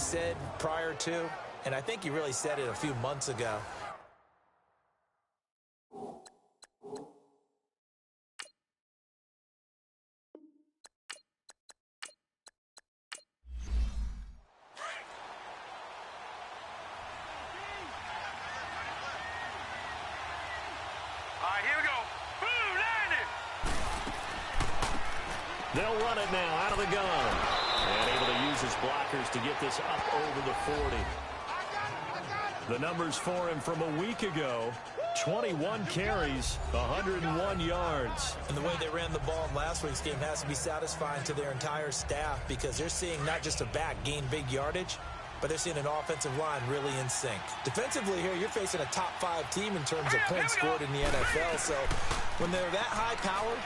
said prior to, and I think he really said it a few months ago. They'll run it now out of the gun. And able to use his blockers to get this up over the 40. The numbers for him from a week ago, 21 carries, 101 yards. And the way they ran the ball in last week's game has to be satisfying to their entire staff because they're seeing not just a back gain big yardage, but they're seeing an offensive line really in sync. Defensively here, you're facing a top 5 team in terms of points scored in the NFL. So when they're that high powered,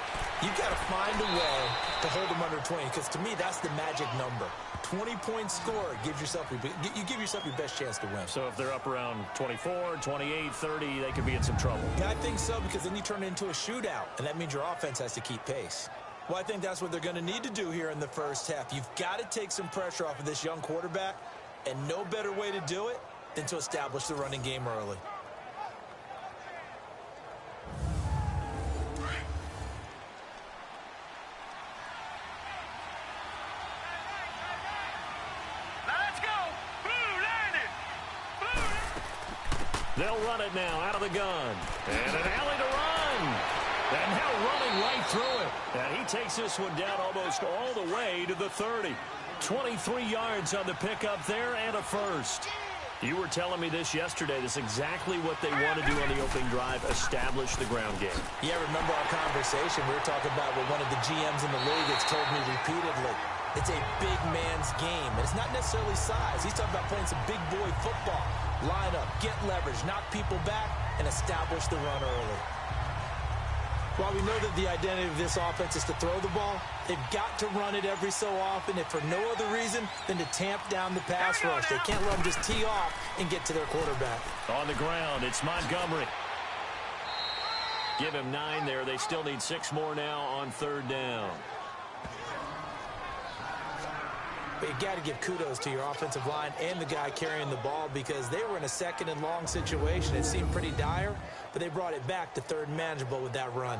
you've got to find a way to hold them under 20 because to me, that's the magic number. 20 points scored gives yourself you give yourself your best chance to win. So if they're up around 24, 28, 30, they could be in some trouble. Yeah, I think so because then you turn it into a shootout, and that means your offense has to keep pace. Well, I think that's what they're going to need to do here in the first half. You've got to take some pressure off of this young quarterback, and no better way to do it than to establish the running game early. They'll run it now out of the gun. And an alley to run. And now running right through it. And he takes this one down almost all the way to the 30. 23 yards on the pickup there and a first. You were telling me this yesterday. This is exactly what they want to do on the opening drive, establish the ground game. Yeah, remember our conversation. We were talking about what one of the GMs in the league has told me repeatedly. It's a big man's game. And it's not necessarily size. He's talking about playing some big boy football. Line up, get leverage, knock people back, and establish the run early. While we know that the identity of this offense is to throw the ball, they've got to run it every so often, if for no other reason than to tamp down the pass rush. They can't let them just tee off and get to their quarterback. On the ground, it's Montgomery. Give him 9 there. They still need 6 more now on 3rd down. But you got to give kudos to your offensive line and the guy carrying the ball because they were in a 2nd and long situation. It seemed pretty dire, but they brought it back to 3rd and manageable with that run.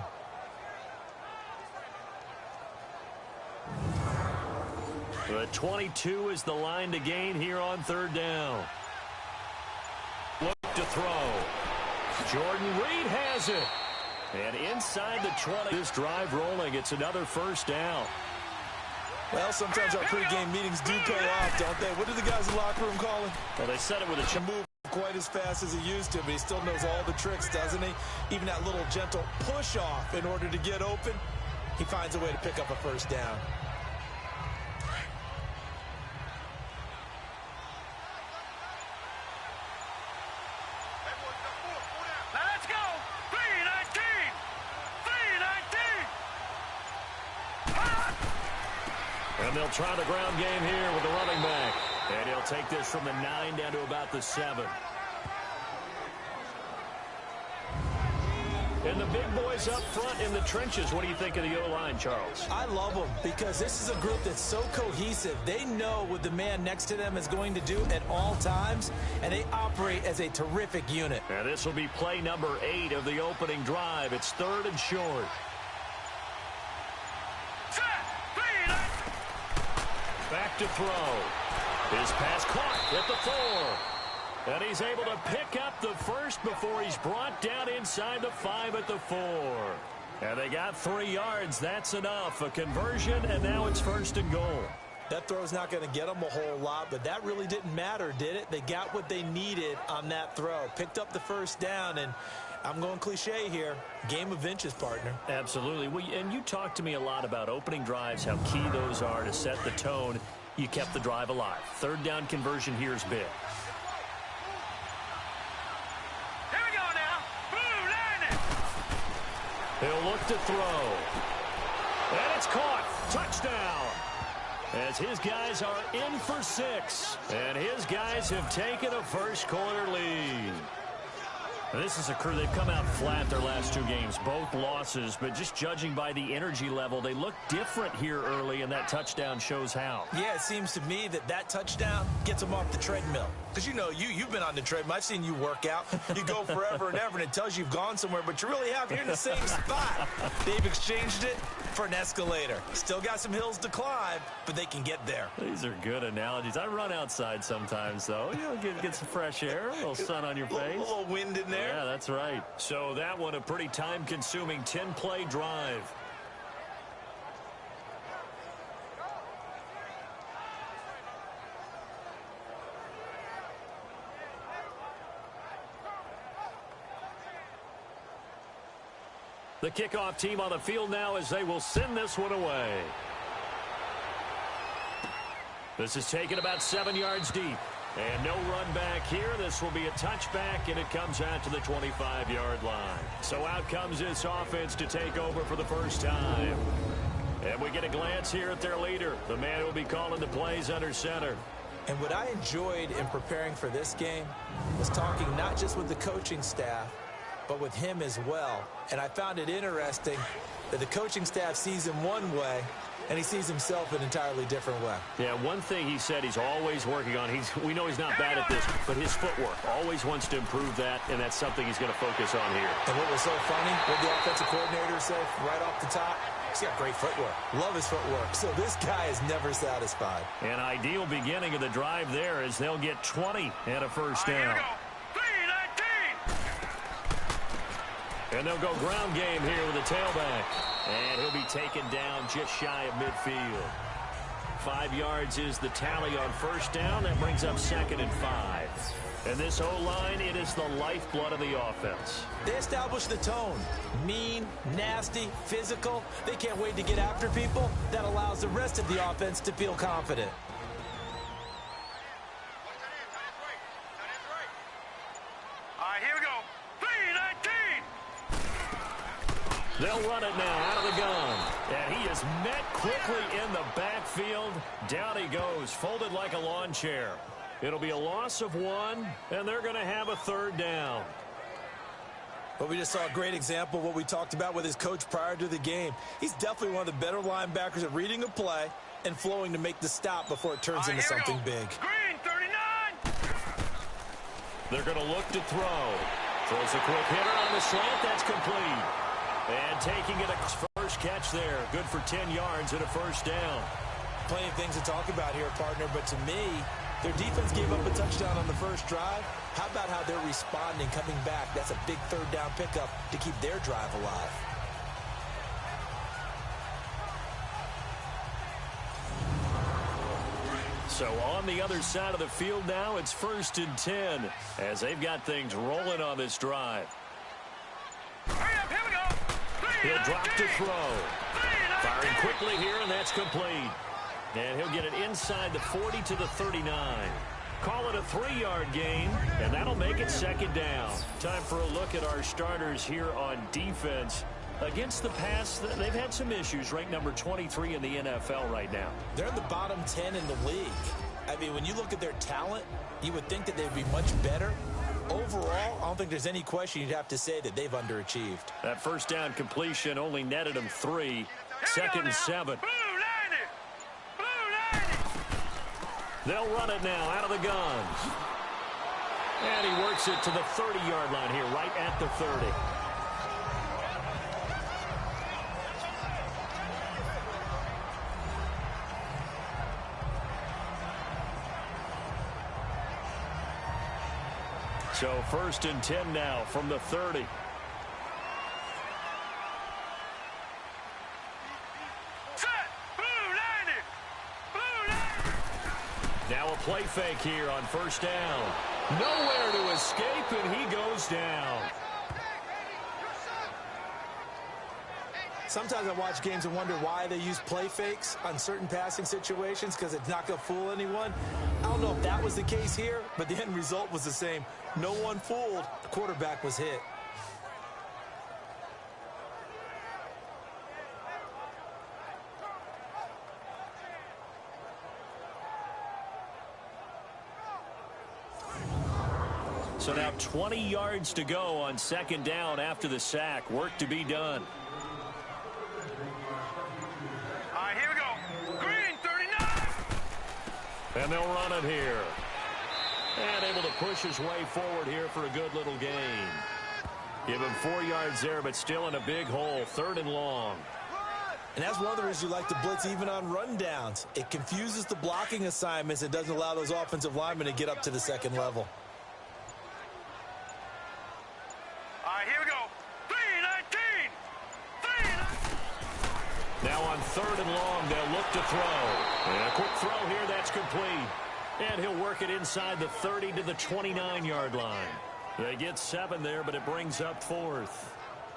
The 22 is the line to gain here on 3rd down. Look to throw. Jordan Reed has it. And inside the 20. This drive rolling. It's another 1st down. Well, sometimes our pregame meetings do pay off, don't they? What do the guys in the locker room call it? Well, they said it with a move quite as fast as he used to, but he still knows all the tricks, doesn't he? Even that little gentle push-off in order to get open, he finds a way to pick up a 1st down. And they'll try the ground game here with the running back. And he'll take this from the 9 down to about the 7. And the big boys up front in the trenches. What do you think of the O-line, Charles? I love them because this is a group that's so cohesive. They know what the man next to them is going to do at all times, and they operate as a terrific unit. And this will be play number 8 of the opening drive. It's 3rd and short. Back to throw. His pass caught at the 4. And he's able to pick up the 1st before he's brought down inside the 5 at the 4. And they got 3 yards. That's enough. A conversion, and now it's 1st and goal. That throw's not going to get them a whole lot, but that really didn't matter, did it? They got what they needed on that throw. Picked up the 1st down, and I'm going cliche here. Game of inches, partner. Absolutely. Well, and you talked to me a lot about opening drives, how key those are to set the tone. You kept the drive alive. 3rd down conversion here is big. Here we go now. Blue line. He'll look to throw. And it's caught. Touchdown. As his guys are in for 6. And his guys have taken a 1st quarter lead. This is a crew, they've come out flat their last two games, both losses, but just judging by the energy level, they look different here early, and that touchdown shows how. Yeah, it seems to me that touchdown gets them off the treadmill. Because, you know, you've been on the treadmill. I've seen you work out. You go forever and ever, and it tells you you've gone somewhere, but you really have. You're in the same spot. They've exchanged it for an escalator. Still got some hills to climb, but they can get there. These are good analogies. I run outside sometimes, though. You know, get some fresh air, a little sun on your face. A little wind in there. Yeah, that's right. So that one, a pretty time-consuming 10-play drive. The kickoff team on the field now as they will send this one away. This is taken about 7 yards deep. And no run back here. This will be a touchback, and it comes out to the 25-yard line. So out comes this offense to take over for the first time. And we get a glance here at their leader, the man who will be calling the plays under center. And what I enjoyed in preparing for this game was talking not just with the coaching staff, but with him as well. And I found it interesting that the coaching staff sees him one way, and he sees himself an entirely different way. Yeah, one thing he said he's always working on, we know he's not bad at this, but his footwork, always wants to improve that, and that's something he's going to focus on here. And what was so funny, what the offensive coordinator said right off the top, he's got great footwork. Love his footwork. So this guy is never satisfied. An ideal beginning of the drive there as they'll get 20 and a first down. And they'll go ground game here with a tailback. And he'll be taken down just shy of midfield. 5 yards is the tally on first down. That brings up 2nd and 5. And this O-line, it is the lifeblood of the offense. They establish the tone. Mean, nasty, physical. They can't wait to get after people. That allows the rest of the offense to feel confident. All right, here we go. 3-19. They'll run it now out of the gun. And he is met quickly in the backfield. Down he goes, folded like a lawn chair. It'll be a loss of 1, and they're going to have a 3rd down. But we just saw a great example of what we talked about with his coach prior to the game. He's definitely one of the better linebackers at reading a play and flowing to make the stop before it turns into something big. Green, 39. They're going to look to throw. Throws a quick hitter on the slant. That's complete. And taking it a first catch there. Good for 10 yards and a first down. Plenty of things to talk about here, partner, but to me, their defense gave up a touchdown on the first drive. How about how they're responding, coming back? That's a big 3rd down pickup to keep their drive alive. So on the other side of the field now, it's 1st and 10 as they've got things rolling on this drive. Hurry up, here we go. He'll drop to throw. Firing quickly here, and that's complete. And he'll get it inside the 40 to the 39. Call it a 3-yard gain, and that'll make it 2nd down. Time for a look at our starters here on defense. Against the pass, they've had some issues. Ranked number 23 in the NFL right now. They're in the bottom 10 in the league. I mean, when you look at their talent, you would think that they'd be much better. Overall, I don't think there's any question you'd have to say that they've underachieved. That first down completion only netted them 3. 2nd and 7. They'll run it now out of the guns. And he works it to the 30-yard line here, right at the 30. So 1st and 10 now from the 30. Now a play fake here on first down. Nowhere to escape, and he goes down. Sometimes I watch games and wonder why they use play fakes on certain passing situations because it's not going to fool anyone. I don't know if that was the case here, but the end result was the same. No one fooled. The quarterback was hit. So now 20 yards to go on second down after the sack. Work to be done. All right, here we go. Green, 39. And they'll run it here. And able to push his way forward here for a good little gain. Give him 4 yards there, but still in a big hole. 3rd and long. And that's one of the reasons you like to blitz even on rundowns. It confuses the blocking assignments. It doesn't allow those offensive linemen to get up to the second level. All right, here we go. 3-19. 3-19. Now on 3rd and long, they'll look to throw. And a quick throw here, that's complete. And he'll work it inside the 30 to the 29-yard line. They get 7 there, but it brings up 4th.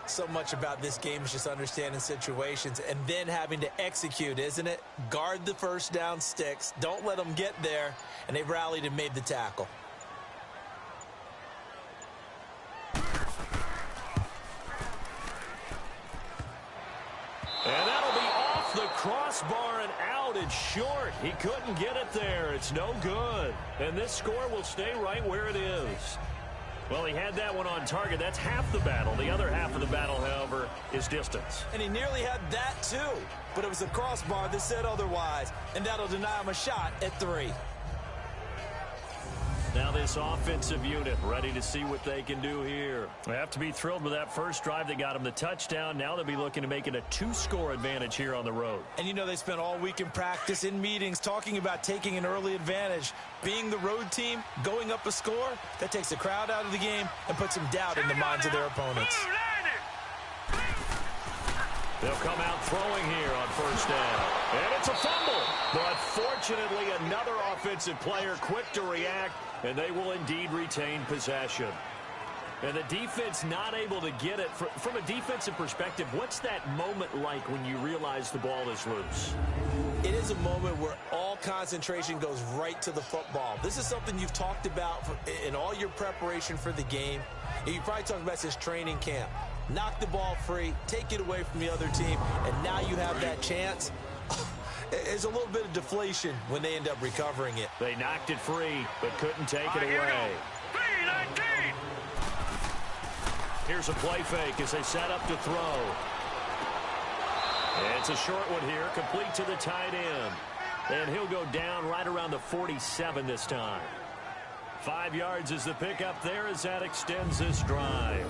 So much about this game is just understanding situations and then having to execute, isn't it? Guard the first down sticks. Don't let them get there. And they rallied and made the tackle. And that'll be off the crossbar and out. It's short. He couldn't get it there. It's no good. And this score will stay right where it is. Well, he had that one on target. That's half the battle. The other half of the battle, however, is distance. And he nearly had that, too. But it was the crossbar that said otherwise. And that'll deny him a shot at 3. Now this offensive unit ready to see what they can do here. They have to be thrilled with that first drive that got them the touchdown. Now they'll be looking to make it a 2-score advantage here on the road. And you know they spent all week in practice, in meetings, talking about taking an early advantage. Being the road team, going up a score, that takes the crowd out of the game and puts some doubt in the minds of their opponents. They'll come out throwing here on first down. And it's a fumble. But fortunately, another offensive player quick to react, and they will indeed retain possession. And the defense not able to get it. From a defensive perspective, what's that moment like when you realize the ball is loose? It is a moment where all concentration goes right to the football. This is something you've talked about in all your preparation for the game. And you probably talked about since training camp. Knock the ball free, take it away from the other team, and now you have that chance. There's a little bit of deflation when they end up recovering it. They knocked it free, but couldn't take it away. 3-19. Here's a play fake as they set up to throw. It's a short one here, complete to the tight end. And he'll go down right around the 47 this time. 5 yards is the pickup there as that extends this drive.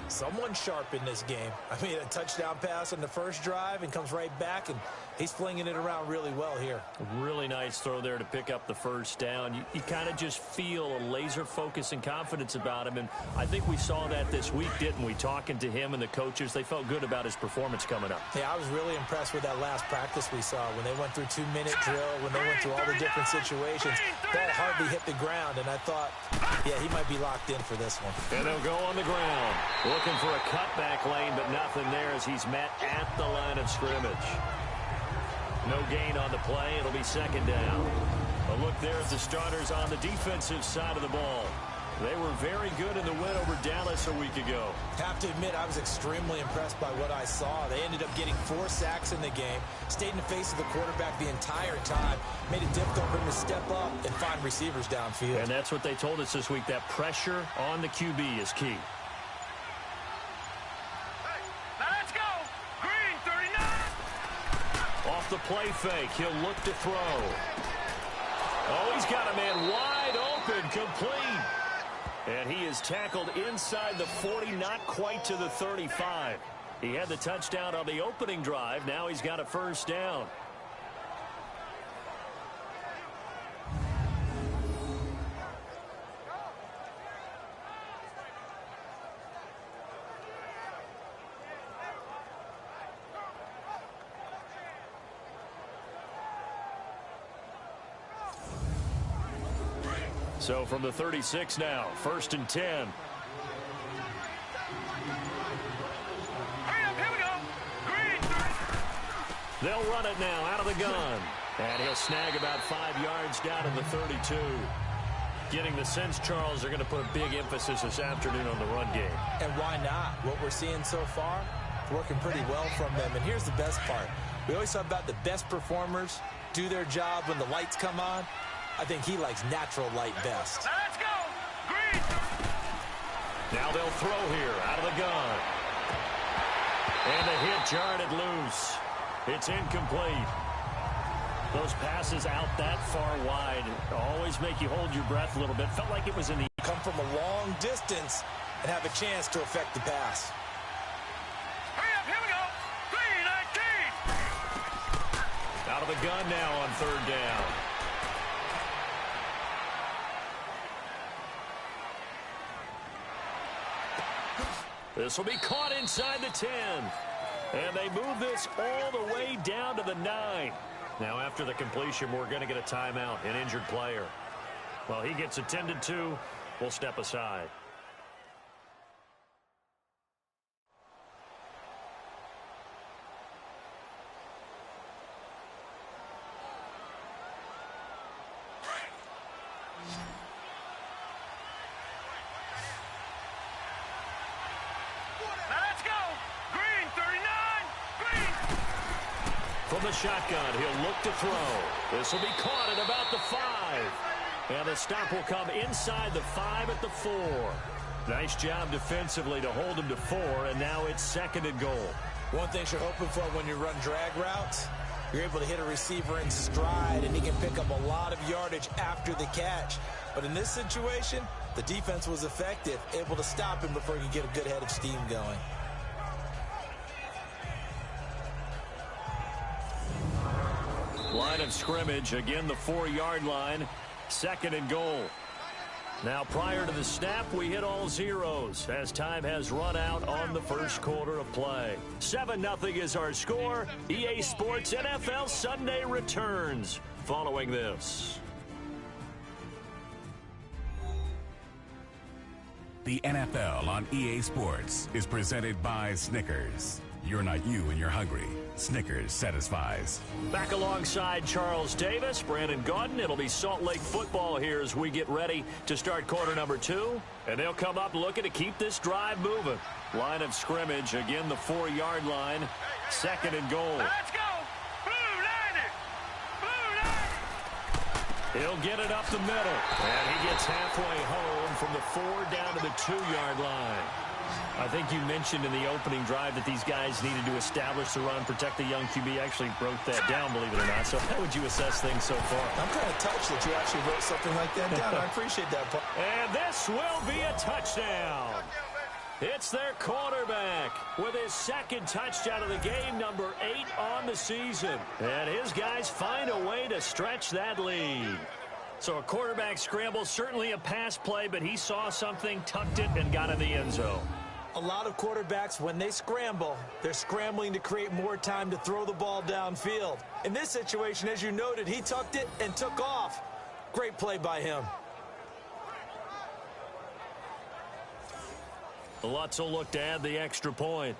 Someone sharp in this game. I mean, a touchdown pass on the first drive and comes right back, and he's flinging it around really well here. Really nice throw there to pick up the first down. You kind of just feel a laser focus and confidence about him, and I think we saw that this week, didn't we? Talking to him and the coaches, they felt good about his performance coming up. Yeah, I was really impressed with that last practice we saw when they went through 2-minute drill, when they went through all the different situations. Ball hardly hit the ground, and I thought, yeah, he might be locked in for this one. And they'll go on the ground. Looking for a cutback lane, but nothing there as he's met at the line of scrimmage. No gain on the play. It'll be second down. A look there at the starters on the defensive side of the ball. They were very good in the win over Dallas a week ago. Have to admit, I was extremely impressed by what I saw. They ended up getting 4 sacks in the game, stayed in the face of the quarterback the entire time, made it difficult for him to step up and find receivers downfield. And that's what they told us this week, that pressure on the QB is key. Off the play fake, he'll look to throw. Oh, he's got a man wide open, complete. And he is tackled inside the 40, not quite to the 35. He had the touchdown on the opening drive. Now he's got a first down. So from the 36 now, 1st and 10. Hurry up, here we go. Green. They'll run it now out of the gun. And he'll snag about 5 yards down in the 32. Getting the sense, Charles, they're going to put a big emphasis this afternoon on the run game. And why not? What we're seeing so far, working pretty well from them. And here's the best part. We always talk about the best performers do their job when the lights come on. I think he likes natural light best. Now let's go. Green. Now they'll throw here out of the gun. And the hit jarred it loose. It's incomplete. Those passes out that far wide always make you hold your breath a little bit. Felt like it was in the... Come from a long distance and have a chance to affect the pass. Hurry up, here we go. 3-19. Out of the gun now on third down. This will be caught inside the 10. And they move this all the way down to the 9. Now after the completion, we're going to get a timeout, an injured player. Well, he gets attended to. We'll step aside. Now let's go. Green, 39. Green. From the shotgun, he'll look to throw. This will be caught at about the 5. And the stop will come inside the 5 at the 4. Nice job defensively to hold him to 4, and now it's 2nd and goal. One thing you're hoping for when you run drag routes, you're able to hit a receiver in stride, and he can pick up a lot of yardage after the catch. But in this situation, the defense was effective, able to stop him before he could get a good head of steam going. Line of scrimmage, again the 4-yard line, 2nd and goal. Now prior to the snap, we hit all zeros as time has run out on the first quarter of play. 7-0 is our score. EA Sports NFL Sunday returns following this. The NFL on EA Sports is presented by Snickers. You're not you when you're hungry. Snickers satisfies. Back alongside Charles Davis, Brandon Gaudin. It'll be Salt Lake football here as we get ready to start quarter number 2. And they'll come up looking to keep this drive moving. Line of scrimmage, again the 4-yard line, 2nd and goal. Let's go. Blue line it. Blue line it. He'll get it up the middle. And he gets halfway home from the 4 down to the 2-yard line. I think you mentioned in the opening drive that these guys needed to establish the run, protect the young QB. Actually wrote that down, believe it or not. So how would you assess things so far? I'm kind of touched that you actually wrote something like that down. I appreciate that, Paul. And this will be a touchdown. It's their quarterback with his 2nd touchdown of the game, number 8 on the season. And his guys find a way to stretch that lead. So a quarterback scramble, certainly a pass play, but he saw something, tucked it, and got in the end zone. A lot of quarterbacks, when they scramble, they're scrambling to create more time to throw the ball downfield. In this situation, as you noted, he tucked it and took off. Great play by him. Lutz will look to add the extra point.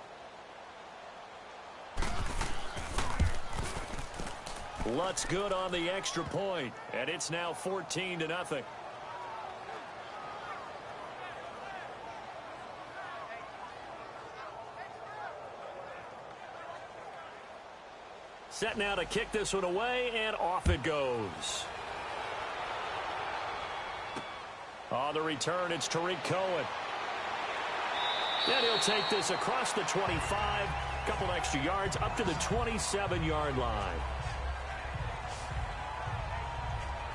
Lutz good on the extra point, and it's now 14-0. Set now to kick this one away, and off it goes. On the return, it's Tariq Cohen. And he'll take this across the 25, couple extra yards, up to the 27-yard line.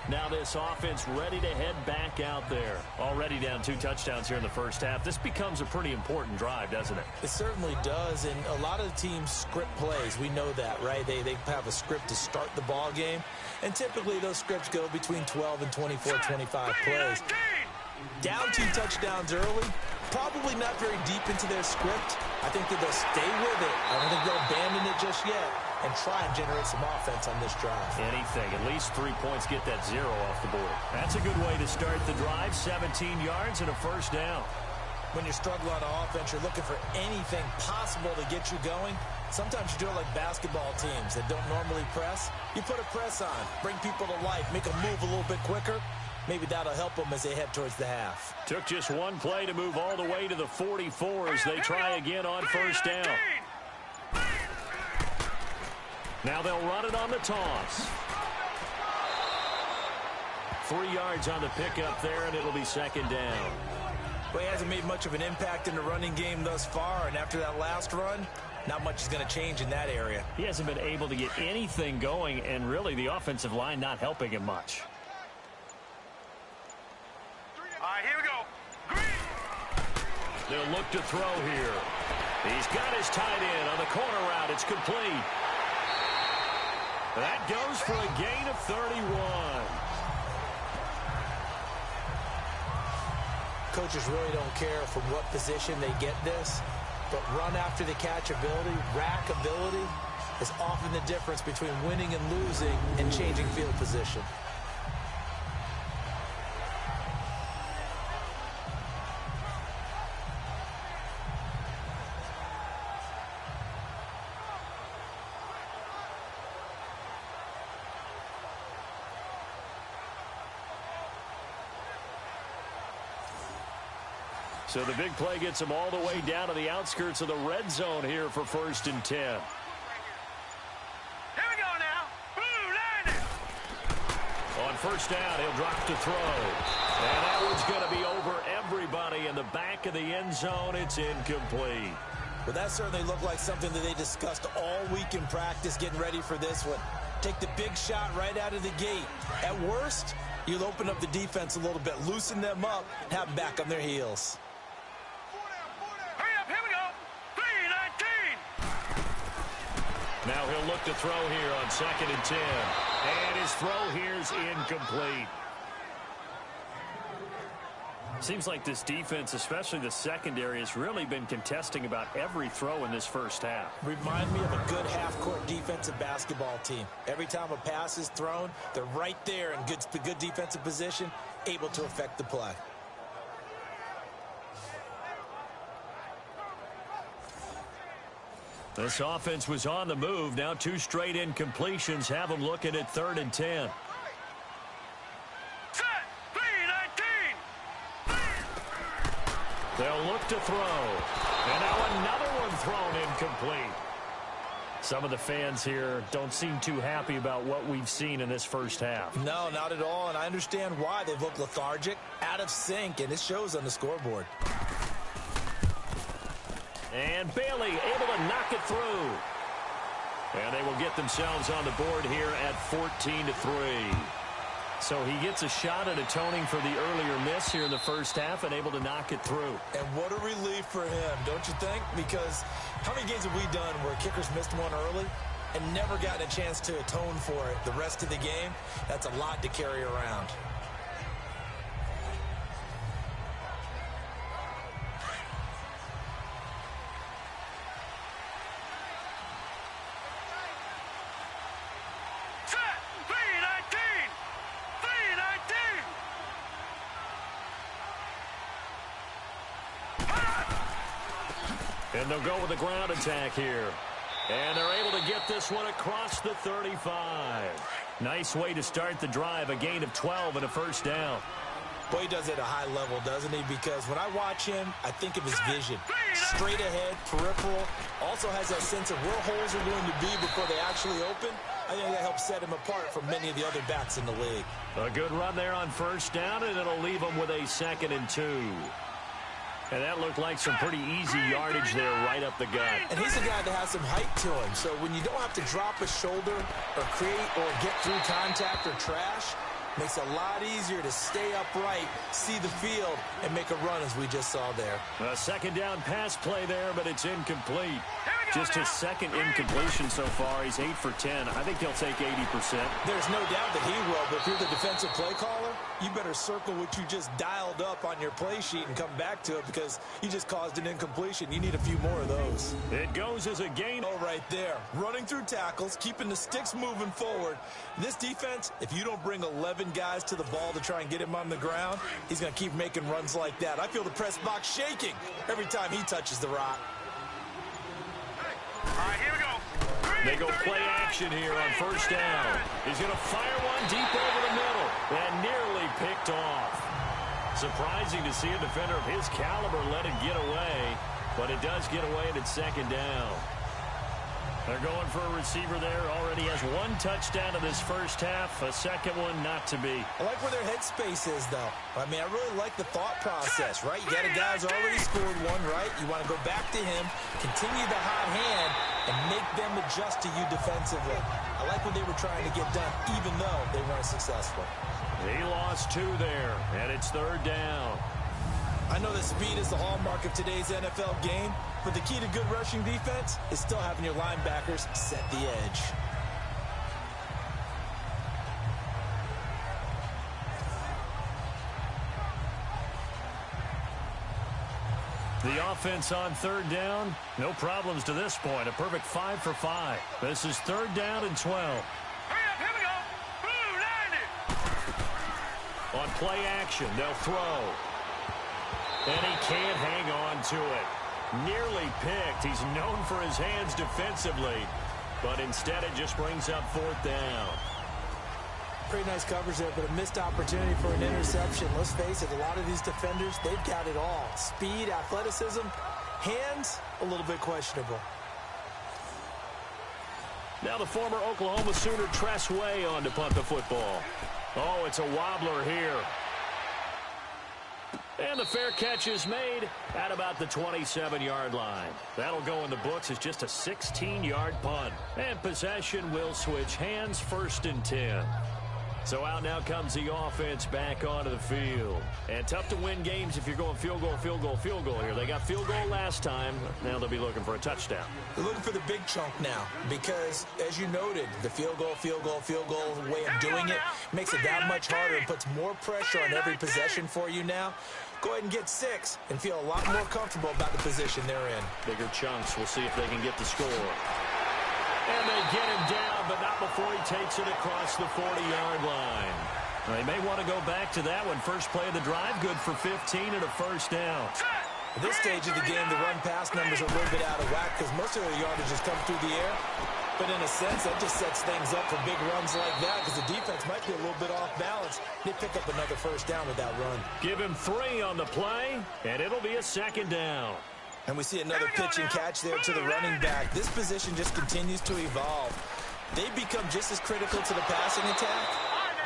Now this offense ready to head back out there. Already down 2 touchdowns here in the first half. This becomes a pretty important drive, doesn't it? It certainly does, and a lot of the teams script plays. We know that, right? They have a script to start the ball game, and typically those scripts go between 12 and 24, 25 plays. Down 2 touchdowns early, probably not very deep into their script. I think that they'll stay with it. I don't think they'll abandon it just yet and try and generate some offense on this drive. Anything. At least 3 points, get that 0 off the board. That's a good way to start the drive. 17 yards and a first down. When you're struggling on offense, you're looking for anything possible to get you going. Sometimes you do it like basketball teams that don't normally press. You put a press on, bring people to life, make them move a little bit quicker. Maybe that'll help them as they head towards the half. Took just 1 play to move all the way to the 44 as they try again on first down. Now they'll run it on the toss. 3 yards on the pickup there, and it'll be 2nd down. Well, he hasn't made much of an impact in the running game thus far, and after that last run, not much is going to change in that area. He hasn't been able to get anything going, and really the offensive line not helping him much. All right, here we go. Green. They'll look to throw here. He's got his tight end on the corner route. It's complete. That goes for a gain of 31. Coaches really don't care from what position they get this, but run after the catch ability, rack ability, is often the difference between winning and losing and changing field position. So the big play gets him all the way down to the outskirts of the red zone here for 1st and 10. Here we go now. Blue line it. On 1st down, he'll drop to throw. And that one's going to be over everybody in the back of the end zone. It's incomplete. Well, that certainly looked like something that they discussed all week in practice getting ready for this one. Take the big shot right out of the gate. At worst, you'll open up the defense a little bit, loosen them up, and have them back on their heels. Hurry up, here we go. 3-19. Now he'll look to throw here on 2nd and 10. And his throw here's incomplete. Seems like this defense, especially the secondary, has really been contesting about every throw in this first half. Remind me of a good half-court defensive basketball team. Every time a pass is thrown, they're right there in good defensive position, able to affect the play. This offense was on the move. Now 2 straight incompletions have them looking at 3rd and 10. Set. 3-19. They'll look to throw. And now another one thrown incomplete. Some of the fans here don't seem too happy about what we've seen in this first half. No, not at all, and I understand why. They've looked lethargic, out of sync, and it shows on the scoreboard. And Bailey able to knock it through. And they will get themselves on the board here at 14-3. So he gets a shot at atoning for the earlier miss here in the first half and able to knock it through. And what a relief for him, don't you think? Because how many games have we done where kickers missed one early and never gotten a chance to atone for it the rest of the game? That's a lot to carry around. And they'll go with the ground attack here. And they're able to get this one across the 35. Nice way to start the drive. A gain of 12 and a first down. Boy, he does it at a high level, doesn't he? Because when I watch him, I think of his vision. Straight ahead, peripheral. Also has that sense of where holes are going to be before they actually open. I think that helps set him apart from many of the other backs in the league. A good run there on first down, and it'll leave him with a 2nd and 2. And that looked like some pretty easy yardage there right up the gut. And he's a guy that has some height to him. So when you don't have to drop a shoulder or create or get through contact or trash, makes it a lot easier to stay upright, see the field, and make a run as we just saw there. A 2nd down pass play there, but it's incomplete. Just his 2nd incompletion so far. He's 8 for 10. I think he'll take 80%. There's no doubt that he will, but if you're the defensive play caller, you better circle what you just dialed up on your play sheet and come back to it because you just caused an incompletion. You need a few more of those. It goes as a gain. Oh, right there. Running through tackles, keeping the sticks moving forward. This defense, if you don't bring 11 guys to the ball to try and get him on the ground, he's going to keep making runs like that. I feel the press box shaking every time he touches the rock. All right, here we go. They go play action here on first down. He's going to fire one deep over the middle and nearly picked off. Surprising to see a defender of his caliber let it get away, but it does get away and it's 2nd down. They're going for a receiver there. Already has one touchdown in this first half. A second one not to be. I like where their headspace is, though. I mean, I really like the thought process, right? You got a guy who's already scored one, right? You want to go back to him, continue the hot hand, and make them adjust to you defensively. I like what they were trying to get done, even though they weren't successful. He lost 2 there, and it's 3rd down. I know that speed is the hallmark of today's NFL game, but the key to good rushing defense is still having your linebackers set the edge. The offense on 3rd down, no problems to this point. A perfect 5 for 5. This is 3rd down and 12. Hurry up, here we go. Blue, line it. On play action, they'll throw. And he can't hang on to it. Nearly picked. He's known for his hands defensively, but instead it just brings up 4th down. Pretty nice coverage there, but a missed opportunity for an interception. Let's face it, a lot of these defenders, they've got it all. Speed, athleticism, hands, a little bit questionable. Now the former Oklahoma Sooner Tress Way on to punt the football. Oh, it's a wobbler here. And the fair catch is made at about the 27-yard line. That'll go in the books as just a 16-yard punt. And possession will switch hands, 1st and 10. So out now comes the offense back onto the field. And tough to win games if you're going field goal, field goal, field goal here. They got field goal last time. Now they'll be looking for a touchdown. They're looking for the big chunk now because, as you noted, the field goal way of doing it makes it that much harder and puts more pressure on every possession for you now. Go ahead and get 6 and feel a lot more comfortable about the position they're in. Bigger chunks. We'll see if they can get the score. And they get him down, but not before he takes it across the 40-yard line. They may want to go back to that one. First play of the drive, good for 15 and a 1st down. At this stage of the game, the run-pass numbers are a little bit out of whack because most of their yardage has come through the air. But in a sense, that just sets things up for big runs like that because the defense might be a little bit off balance. They pick up another 1st down with that run. Give him 3 on the play, and it'll be a 2nd down. And we see another pitch and catch there to the running back. This position just continues to evolve. They become just as critical to the passing attack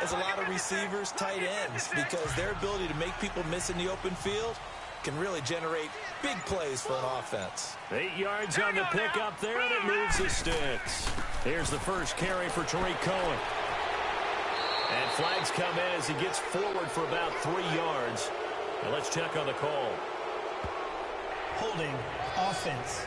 as a lot of receivers, tight ends, because their ability to make people miss in the open field can really generate big plays for an offense. 8 yards on the pickup there, and it moves the sticks. Here's the first carry for Tariq Cohen. And flags come in as he gets forward for about 3 yards. Now let's check on the call. Holding offense.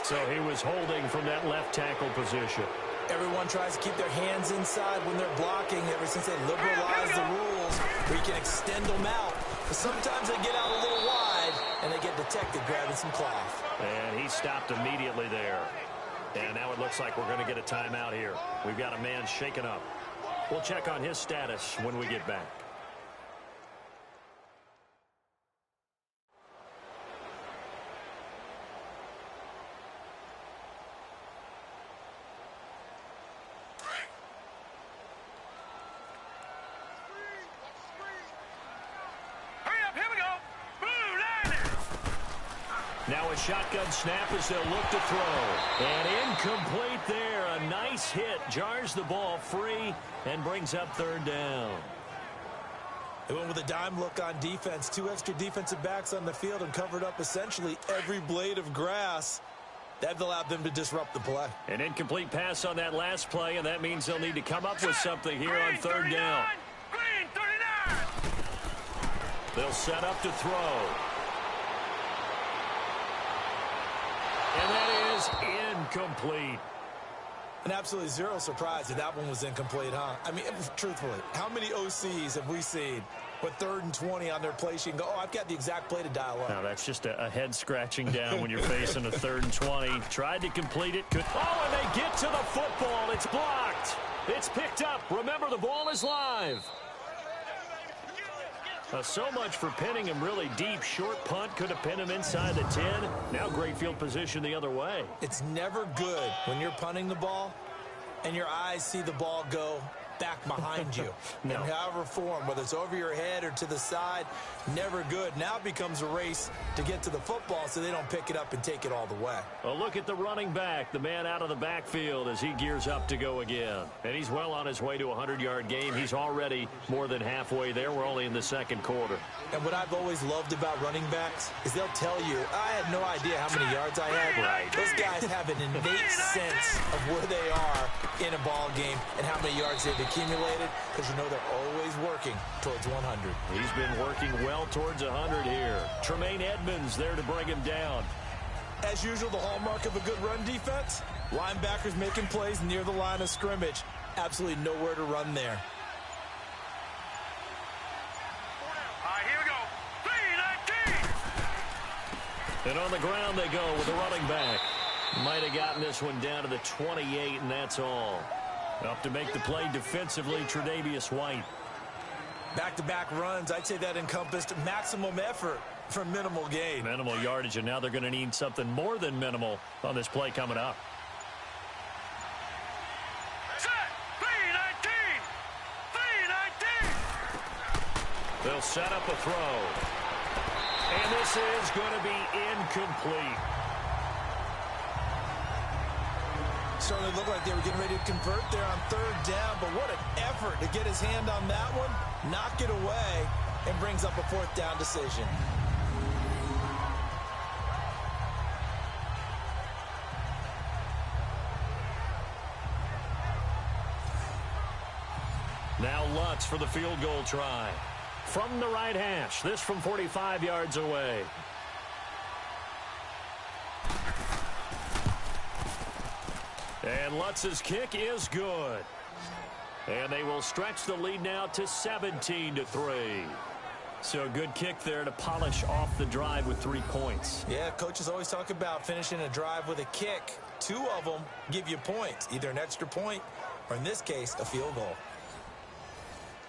So he was holding from that left tackle position. Everyone tries to keep their hands inside when they're blocking ever since they liberalized the rules where you can extend them out. But sometimes they get out a little wide and they get detected grabbing some cloth. And he stopped immediately there. And now it looks like we're going to get a timeout here. We've got a man shaken up. We'll check on his status when we get back. Now a shotgun snap as they'll look to throw. And incomplete there. A nice hit. Jars the ball free and brings up 3rd down. They went with a dime look on defense. 2 extra defensive backs on the field and covered up essentially every blade of grass. That allowed them to disrupt the play. An incomplete pass on that last play, and that means they'll need to come up with something here on 3rd down. Green 39. They'll set up to throw. And that is incomplete. And absolutely zero surprise that one was incomplete, huh? I mean, truthfully, how many OCs have we seen with 3rd and 20 on their play sheet and go, oh, I've got the exact play to dial up? Now, that's just a head scratching down when you're facing a 3rd and 20. Tried to complete it. Oh, and they get to the football. It's blocked. It's picked up. Remember, the ball is live. So much for pinning him really deep. Short punt could have pinned him inside the 10. Now great field position the other way. It's never good when you're punting the ball and your eyes see the ball go back behind you. No. In however form, whether it's over your head or to the side, never good. Now it becomes a race to get to the football so they don't pick it up and take it all the way. Well, look at the running back, the man out of the backfield as he gears up to go again. And he's well on his way to a 100-yard game. He's already more than halfway there. We're only in the second quarter. And what I've always loved about running backs is they'll tell you, I had no idea how many yards I had. Right. Those guys have an innate sense of where they are in a ball game and how many yards they've accumulated, because you know they're always working towards 100. He's been working well towards 100 here. Tremaine Edmonds there to bring him down. As usual, the hallmark of a good run defense, linebackers making plays near the line of scrimmage. Absolutely nowhere to run there. All right, here we go. 3-19. And on the ground they go with the running back. Might have gotten this one down to the 28, and that's all. Up to make the play defensively, Tre'Davious White. Back-to-back runs, I'd say that encompassed maximum effort for minimal gain. Minimal yardage, and now they're going to need something more than minimal on this play coming up. Set. 3-19. 3-19. They'll set up a throw. And this is going to be incomplete. Certainly looked like they were getting ready to convert there on third down, but what an effort to get his hand on that one, knock it away, and brings up a fourth down decision. Now Lutz for the field goal try. From the right hash, this from 45 yards away. And Lutz's kick is good. And they will stretch the lead now to 17-3. So a good kick there to polish off the drive with 3 points. Yeah, coaches always talk about finishing a drive with a kick. 2 of them give you points, either an extra point or, in this case, a field goal.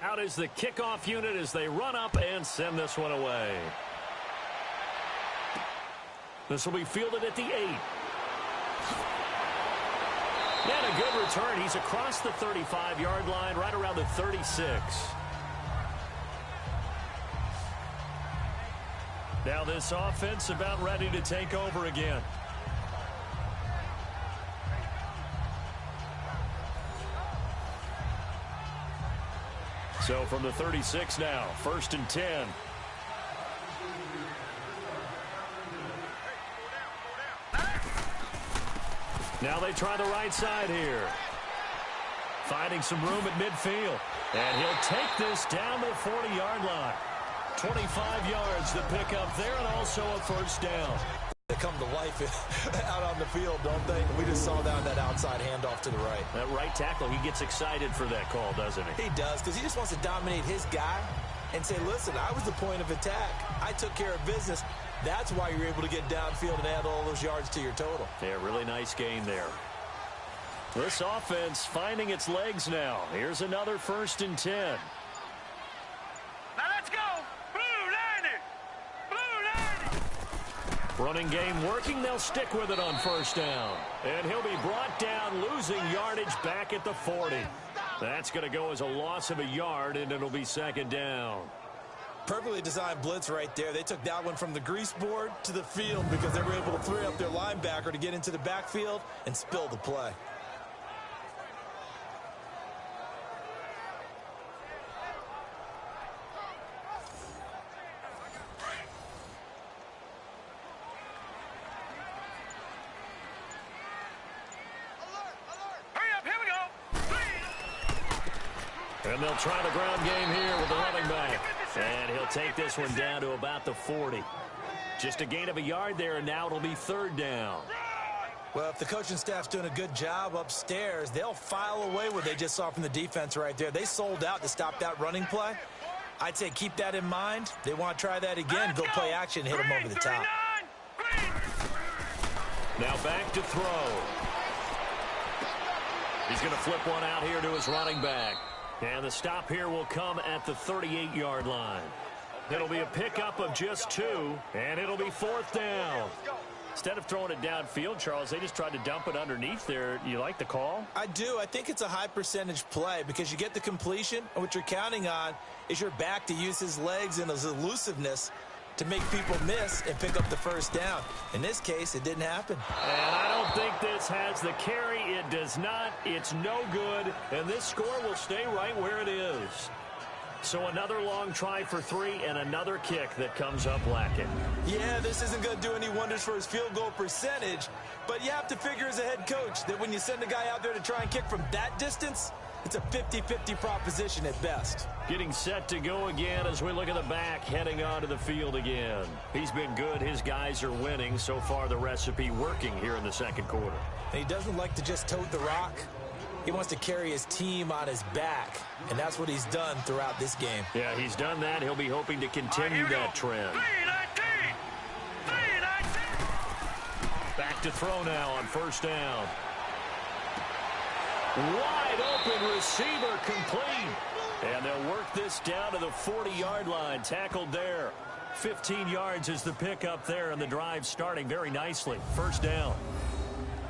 Out is the kickoff unit as they run up and send this one away. This will be fielded at the 8. And a good return. He's across the 35-yard line, right around the 36. Now this offense about ready to take over again. So from the 36 now, 1st and 10. Now they try the right side here. Finding some room at midfield. And he'll take this down to the 40-yard line. 25 yards to pick up there, and also a first down. They come to life out on the field, don't they? We just saw that outside handoff to the right. That right tackle, he gets excited for that call, doesn't he? He does, because he just wants to dominate his guy and say, listen, I was the point of attack. I took care of business. That's why you're able to get downfield and add all those yards to your total. Yeah, really nice gain there. This offense finding its legs now. Here's another 1st and 10. Now let's go. Blue 90. Blue 90. Running game working. They'll stick with it on 1st down. And he'll be brought down, losing yardage back at the 40. That's going to go as a loss of a yard, and it'll be 2nd down. Perfectly designed blitz right there. They took that one from the grease board to the field because they were able to free up their linebacker to get into the backfield and spill the play. Hurry up, here we go. And they'll try the ground game here with the running back. And he'll take this one down to about the 40. Just a gain of a yard there, and now it'll be 3rd down. Well, if the coaching staff's doing a good job upstairs, they'll file away what they just saw from the defense right there. They sold out to stop that running play. I'd say keep that in mind. They want to try that again, go play action, hit them over the top. Now back to throw. He's going to flip one out here to his running back. And the stop here will come at the 38-yard line. It'll be a pickup of just 2, and it'll be 4th down. Instead of throwing it downfield, Charles, they just tried to dump it underneath there. You like the call? I do. I think it's a high percentage play because you get the completion, and what you're counting on is your back to use his legs and his elusiveness to make people miss and pick up the first down. In this case, it didn't happen. And I don't think this has the carry. It does not. It's no good. And this score will stay right where it is. So another long try for 3 and another kick that comes up lacking. Yeah, this isn't going to do any wonders for his field goal percentage, but you have to figure as a head coach that when you send a guy out there to try and kick from that distance, it's a 50-50 proposition at best. Getting set to go again as we look at the back, heading onto the field again. He's been good. His guys are winning. So far, the recipe working here in the second quarter. And he doesn't like to just tote the rock. He wants to carry his team on his back, and that's what he's done throughout this game. Yeah, he's done that. He'll be hoping to continue that trend. 3-19. Back to throw now on first down. Wide open receiver complete. And they'll work this down to the 40-yard line. Tackled there. 15 yards is the pickup there, and the drive starting very nicely. First down.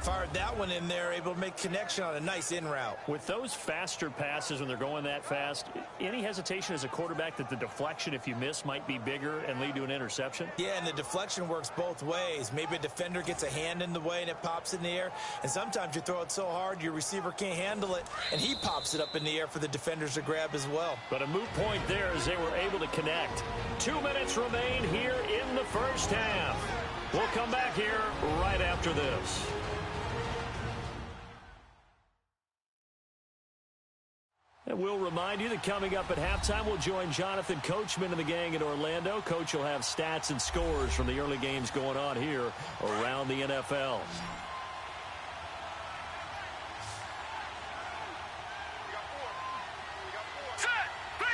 Fired that one in there, able to make connection on a nice in route. With those faster passes when they're going that fast, any hesitation as a quarterback that the deflection, if you miss, might be bigger and lead to an interception? Yeah, and the deflection works both ways. Maybe a defender gets a hand in the way and it pops in the air. And sometimes you throw it so hard your receiver can't handle it, and he pops it up in the air for the defenders to grab as well. But a moot point there as they were able to connect. 2 minutes remain here in the first half. We'll come back here right after this. And we'll remind you that coming up at halftime, we'll join Jonathan Coachman and the gang in Orlando. Coach will have stats and scores from the early games going on here around the NFL. Set. 3-19.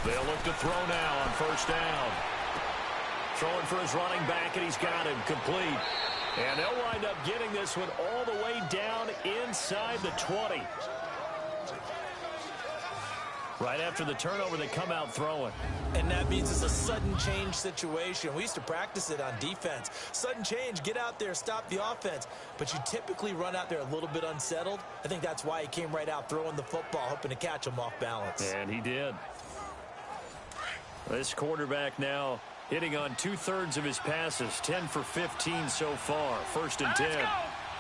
They'll look to throw now on first down. Throwing for his running back, and he's got him complete. And they'll wind up getting this one all the way down inside the 20. Right after the turnover, they come out throwing. And that means it's a sudden change situation. We used to practice it on defense. Sudden change, get out there, stop the offense. But you typically run out there a little bit unsettled. I think that's why he came right out throwing the football, hoping to catch him off balance. And he did. This quarterback now hitting on 2/3 of his passes, 10 for 15 so far. First and 10. Let's go.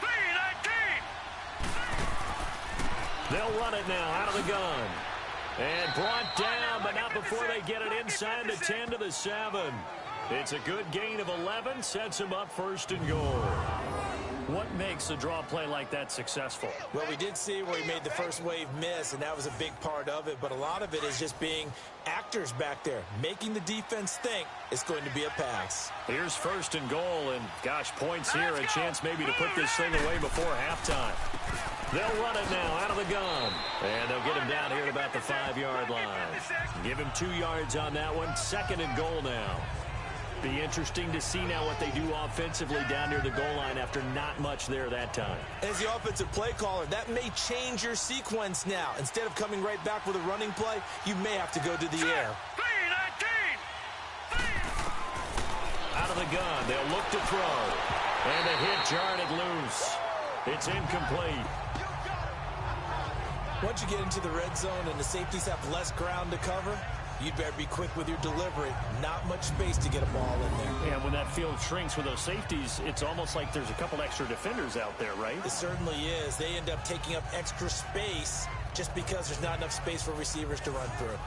3-19. They'll run it now out of the gun. And brought down, but not before they get it inside the 10 to the 7. It's a good gain of 11, sets him up first and goal. What makes a draw play like that successful? Well, we did see where he made the first wave miss, and that was a big part of it. But a lot of it is just being actors back there, making the defense think it's going to be a pass. Here's first and goal, and gosh, points here, a chance maybe to put this thing away before halftime. They'll run it now out of the gun, and they'll get him down here at about the 5-yard line. Give him 2 yards on that one. Second and goal now. Be interesting to see now what they do offensively down near the goal line after not much there that time. As the offensive play caller, that may change your sequence now. Instead of coming right back with a running play, you may have to go to the air. 3-19. Out of the gun, they'll look to throw. And the hit jarred it loose. It's incomplete. Once you get into the red zone and the safeties have less ground to cover, you'd better be quick with your delivery. Not much space to get a ball in there. And when that field shrinks with those safeties, it's almost like there's a couple extra defenders out there, right? It certainly is. They end up taking up extra space just because there's not enough space for receivers to run through.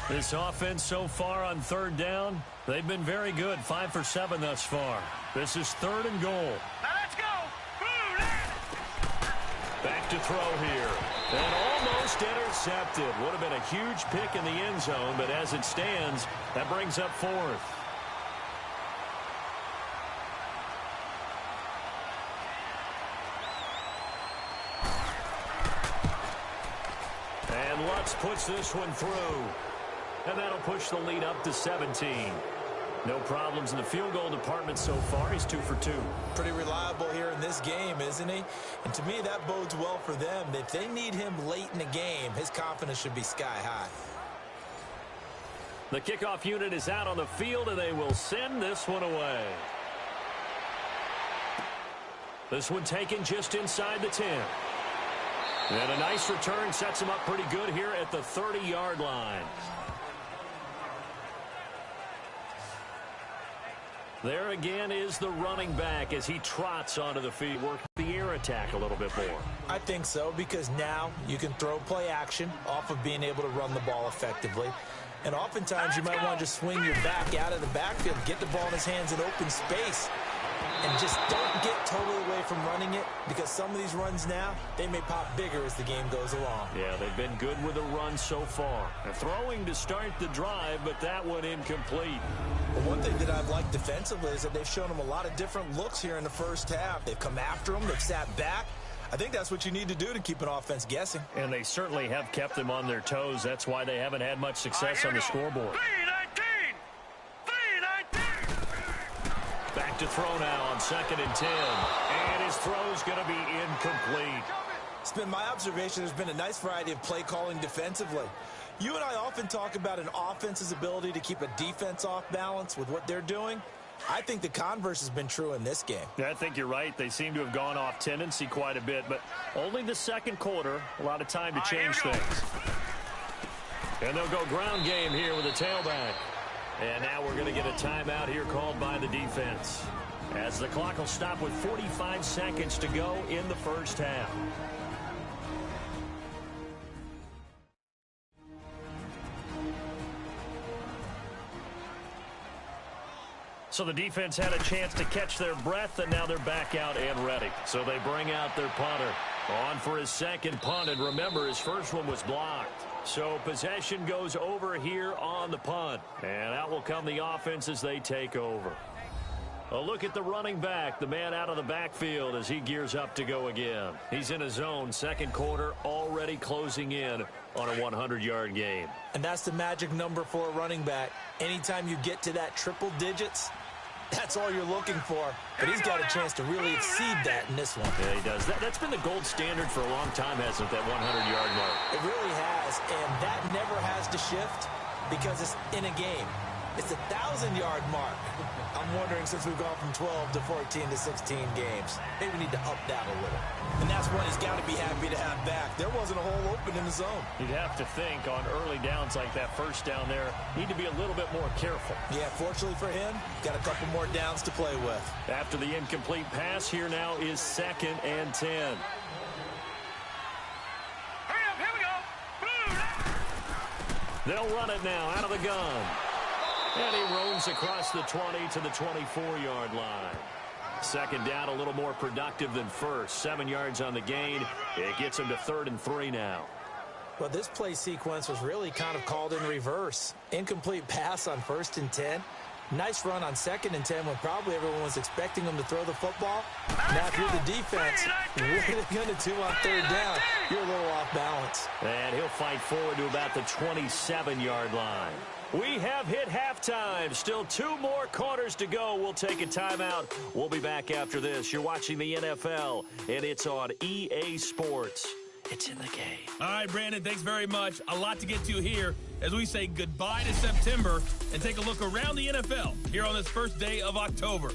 This offense so far on third down, they've been very good. 5 for 7 thus far. This is third and goal. Now let's go. Back to throw here. And almost intercepted. Would have been a huge pick in the end zone, but as it stands, that brings up fourth. And Lutz puts this one through. And that'll push the lead up to 17. No problems in the field goal department so far. He's 2 for 2. Pretty reliable here in this game, isn't he? And to me, that bodes well for them. If they need him late in the game, his confidence should be sky high. The kickoff unit is out on the field, and they will send this one away. This one taken just inside the 10. And a nice return sets him up pretty good here at the 30-yard line. There again is the running back as he trots onto the field, work the air attack a little bit more. I think so, because now you can throw play action off of being able to run the ball effectively. And oftentimes you might want to just swing your back out of the backfield, get the ball in his hands in open space, and just don't get totally away from running it, because some of these runs now, they may pop bigger as the game goes along. Yeah, they've been good with the run so far. They're throwing to start the drive, but that one incomplete. Well, one thing that I've liked defensively is that they've shown them a lot of different looks here in the first half. They've come after them, they've sat back. I think that's what you need to do to keep an offense guessing. And they certainly have kept them on their toes. That's why they haven't had much success on the scoreboard. 3-19. Back to throw now on 2nd and 10. And his throw's going to be incomplete. It's been my observation there's been a nice variety of play calling defensively. You and I often talk about an offense's ability to keep a defense off balance with what they're doing. I think the converse has been true in this game. Yeah, I think you're right. They seem to have gone off tendency quite a bit, but only the second quarter, a lot of time to change things. And they'll go ground game here with a tailback. And now we're going to get a timeout here called by the defense, as the clock will stop with 45 seconds to go in the first half. So the defense had a chance to catch their breath, and now they're back out and ready. So they bring out their punter on for his second punt, and remember, his first one was blocked. So possession goes over here on the punt, and out will come the offense as they take over. A look at the running back, the man out of the backfield as he gears up to go again. He's in a zone, second quarter, already closing in on a 100-yard game. And that's the magic number for a running back. Anytime you get to that triple digits, that's all you're looking for. But he's got a chance to really exceed that in this one. Yeah, he does. That's been the gold standard for a long time, hasn't it, that 100-yard mark? It really has, and that never has to shift because it's in a game. It's a 1,000-yard mark. I'm wondering, since we've gone from 12 to 14 to 16 games, maybe we need to up that a little. And that's one he's got to be happy to have back. There wasn't a hole open in the zone. You'd have to think on early downs like that first down there, need to be a little bit more careful. Yeah, fortunately for him, got a couple more downs to play with. After the incomplete pass, here now is 2nd and 10. Hurry up, here we go. They'll run it now out of the gun. And he roams across the 20 to the 24-yard line. Second down, a little more productive than first. 7 yards on the gain. It gets him to 3rd and 3 now. Well, this play sequence was really kind of called in reverse. Incomplete pass on 1st and 10. Nice run on 2nd and 10 when probably everyone was expecting him to throw the football. Now, if you're the defense, what are they going to do on 3rd down? You're a little off balance. And he'll fight forward to about the 27-yard line. We have hit halftime. Still 2 more quarters to go. We'll take a timeout. We'll be back after this. You're watching the NFL, and it's on EA Sports. It's in the game. All right, Brandon, thanks very much. A lot to get to here as we say goodbye to September and take a look around the NFL here on this first day of October.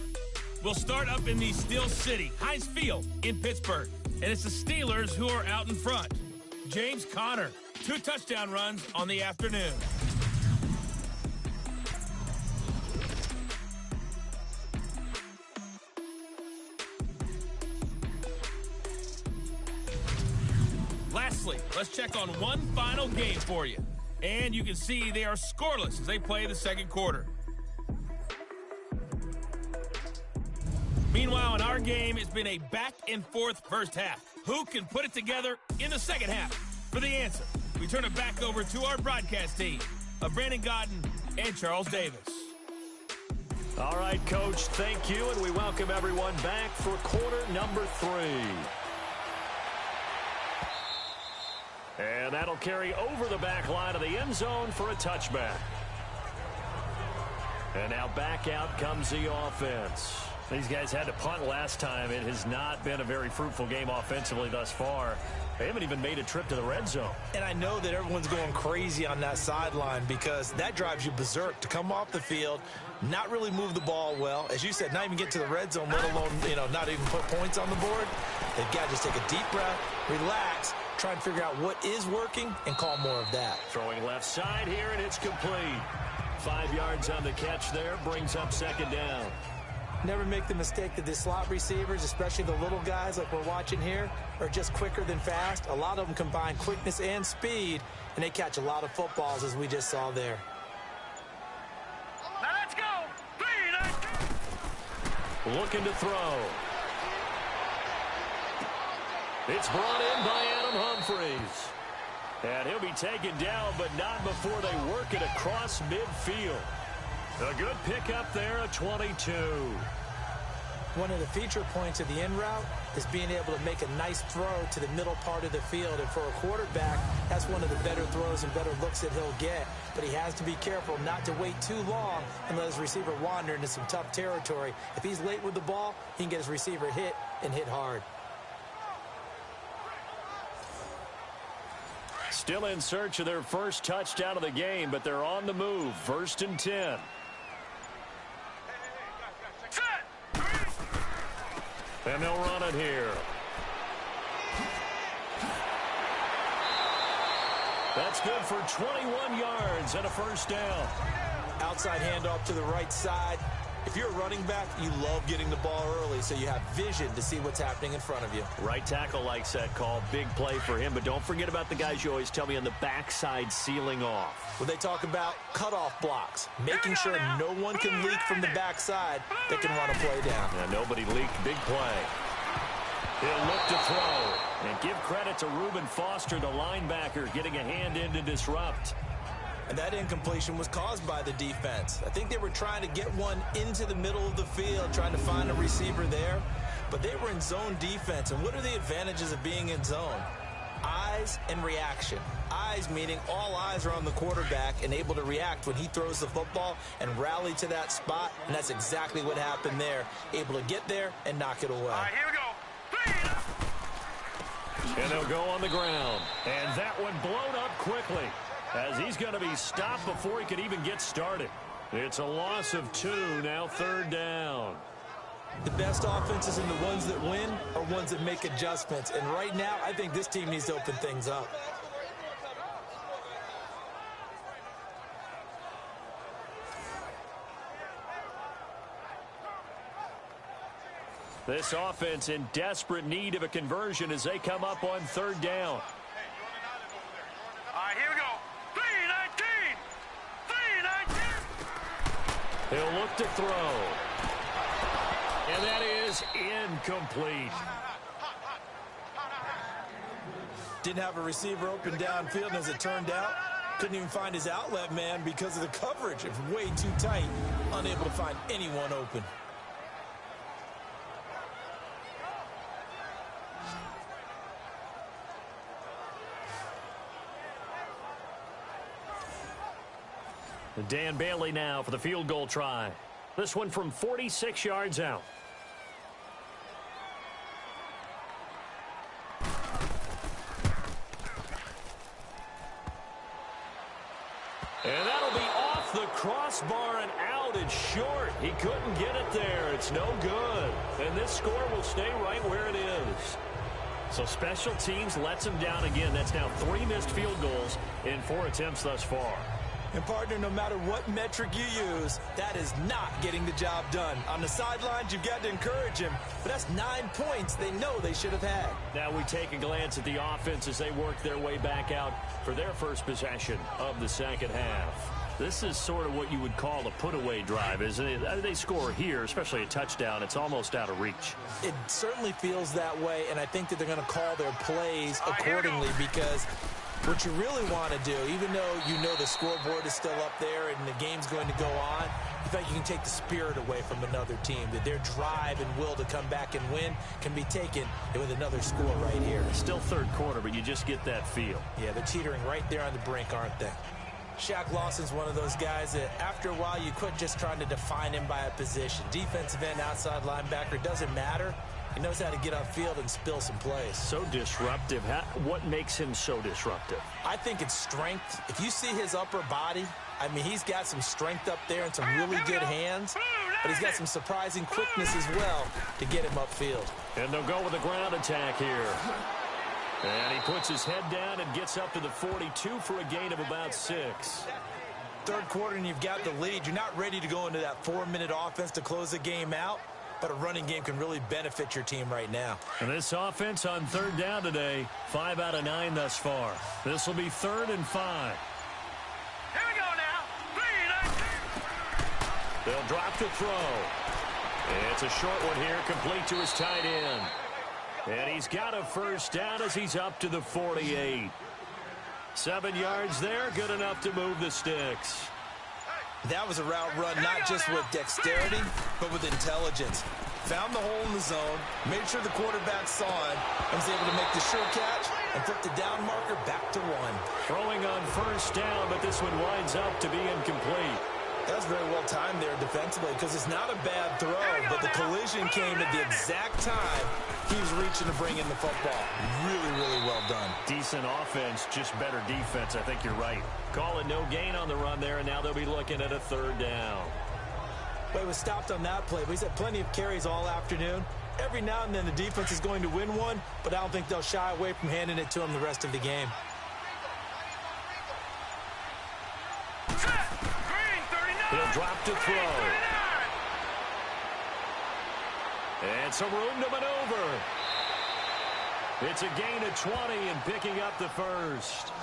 We'll start up in the Steel City, Heinz Field in Pittsburgh, and it's the Steelers who are out in front. James Conner, 2 touchdown runs on the afternoon. Lastly, let's check on one final game for you. And you can see they are scoreless as they play the second quarter. Meanwhile, in our game, it's been a back-and-forth first half. Who can put it together in the second half? For the answer, we turn it back over to our broadcast team of Brandon Godden and Charles Davis. All right, Coach, thank you, and we welcome everyone back for quarter number 3. And that'll carry over the back line of the end zone for a touchback. And now back out comes the offense. These guys had to punt last time. It has not been a very fruitful game offensively thus far. They haven't even made a trip to the red zone. And I know that everyone's going crazy on that sideline because that drives you berserk to come off the field, not really move the ball well. As you said, not even get to the red zone, let alone, not even put points on the board. They've got to just take a deep breath, relax, try and figure out what is working, and call more of that. Throwing left side here, and it's complete. 5 yards on the catch there, brings up second down. Never make the mistake that the slot receivers, especially the little guys like we're watching here, are just quicker than fast. A lot of them combine quickness and speed, and they catch a lot of footballs, as we just saw there. Now let's go. 3, 9, 2. Looking to throw. It's brought in by Adam Humphries. And he'll be taken down, but not before they work it across midfield. A good pickup there, a 22. One of the feature points of the in route is being able to make a nice throw to the middle part of the field. And for a quarterback, that's one of the better throws and better looks that he'll get. But he has to be careful not to wait too long and let his receiver wander into some tough territory. If he's late with the ball, he can get his receiver hit and hit hard. Still in search of their first touchdown of the game, but they're on the move. 1st and 10. And they'll run it here. That's good for 21 yards and a first down. Outside handoff to the right side. If you're a running back, you love getting the ball early so you have vision to see what's happening in front of you. Right tackle likes that call. Big play for him, but don't forget about the guys you always tell me on the backside sealing off. When they talk about cutoff blocks, making sure no one can leak from the backside that can run a play down. Yeah, nobody leaked. Big play. He'll look to throw. And give credit to Reuben Foster, the linebacker, getting a hand in to disrupt. And that incompletion was caused by the defense. I think they were trying to get one into the middle of the field, trying to find a receiver there. But they were in zone defense. And what are the advantages of being in zone? Eyes and reaction. Eyes meaning all eyes are on the quarterback and able to react when he throws the football and rally to that spot. And that's exactly what happened there. Able to get there and knock it away. All right, here we go. 3. And they'll go on the ground. And that one blown up quickly, as he's going to be stopped before he could even get started. It's a loss of 2, now 3rd down. The best offenses and the ones that win are ones that make adjustments. And right now, I think this team needs to open things up. This offense in desperate need of a conversion as they come up on 3rd down. All right, here we go. 3, 19. 3, 19. He'll look to throw. And that is incomplete. Didn't have a receiver open downfield, and as it turned out, couldn't even find his outlet man because of the coverage. It was way too tight, unable to find anyone open. Dan Bailey now for the field goal try. This one from 46 yards out. And that'll be off the crossbar and out. It's short. He couldn't get it there. It's no good. And this score will stay right where it is. So special teams lets him down again. That's now 3 missed field goals in 4 attempts thus far. And, partner, no matter what metric you use, that is not getting the job done. On the sidelines, you've got to encourage him. But that's 9 points they know they should have had. Now we take a glance at the offense as they work their way back out for their first possession of the second half. This is sort of what you would call a put-away drive, isn't it? They score here, especially a touchdown. It's almost out of reach. It certainly feels that way, and I think that they're going to call their plays accordingly because what you really want to do, even though you know the scoreboard is still up there and the game's going to go on, in fact, you can take the spirit away from another team, that their drive and will to come back and win can be taken with another score right here. Still third quarter, but you just get that feel. Yeah, they're teetering right there on the brink, aren't they? Shaq Lawson's one of those guys that after a while you quit just trying to define him by a position. Defensive end, outside linebacker, doesn't matter. He knows how to get upfield and spill some plays. So disruptive. What makes him so disruptive? I think it's strength. If you see his upper body, I mean, he's got some strength up there and some really good hands, but he's got some surprising quickness as well to get him upfield. And they'll go with a ground attack here. And he puts his head down and gets up to the 42 for a gain of about 6. Third quarter and you've got the lead. You're not ready to go into that 4-minute offense to close the game out, but a running game can really benefit your team right now. And this offense on third down today, 5 out of 9 thus far. This will be 3rd and 5. Here we go now. 3, 19. They'll drop to throw. It's a short one here, complete to his tight end. And he's got a first down as he's up to the 48. 7 yards there, good enough to move the sticks. That was a route run not just with dexterity, but with intelligence. Found the hole in the zone, made sure the quarterback saw it, and was able to make the sure catch and put the down marker back to 1. Throwing on first down, but this one winds up to be incomplete. That was very well timed there defensively because it's not a bad throw, but the collision came at the exact time he was reaching to bring in the football. Really, really well done. Decent offense, just better defense. I think you're right. Call it no gain on the run there, and now they'll be looking at a 3rd down. But he was stopped on that play. But he's had plenty of carries all afternoon. Every now and then the defense is going to win one, but I don't think they'll shy away from handing it to him the rest of the game. He'll drop to throw. And some room to maneuver. It's a gain of 20 and picking up the first.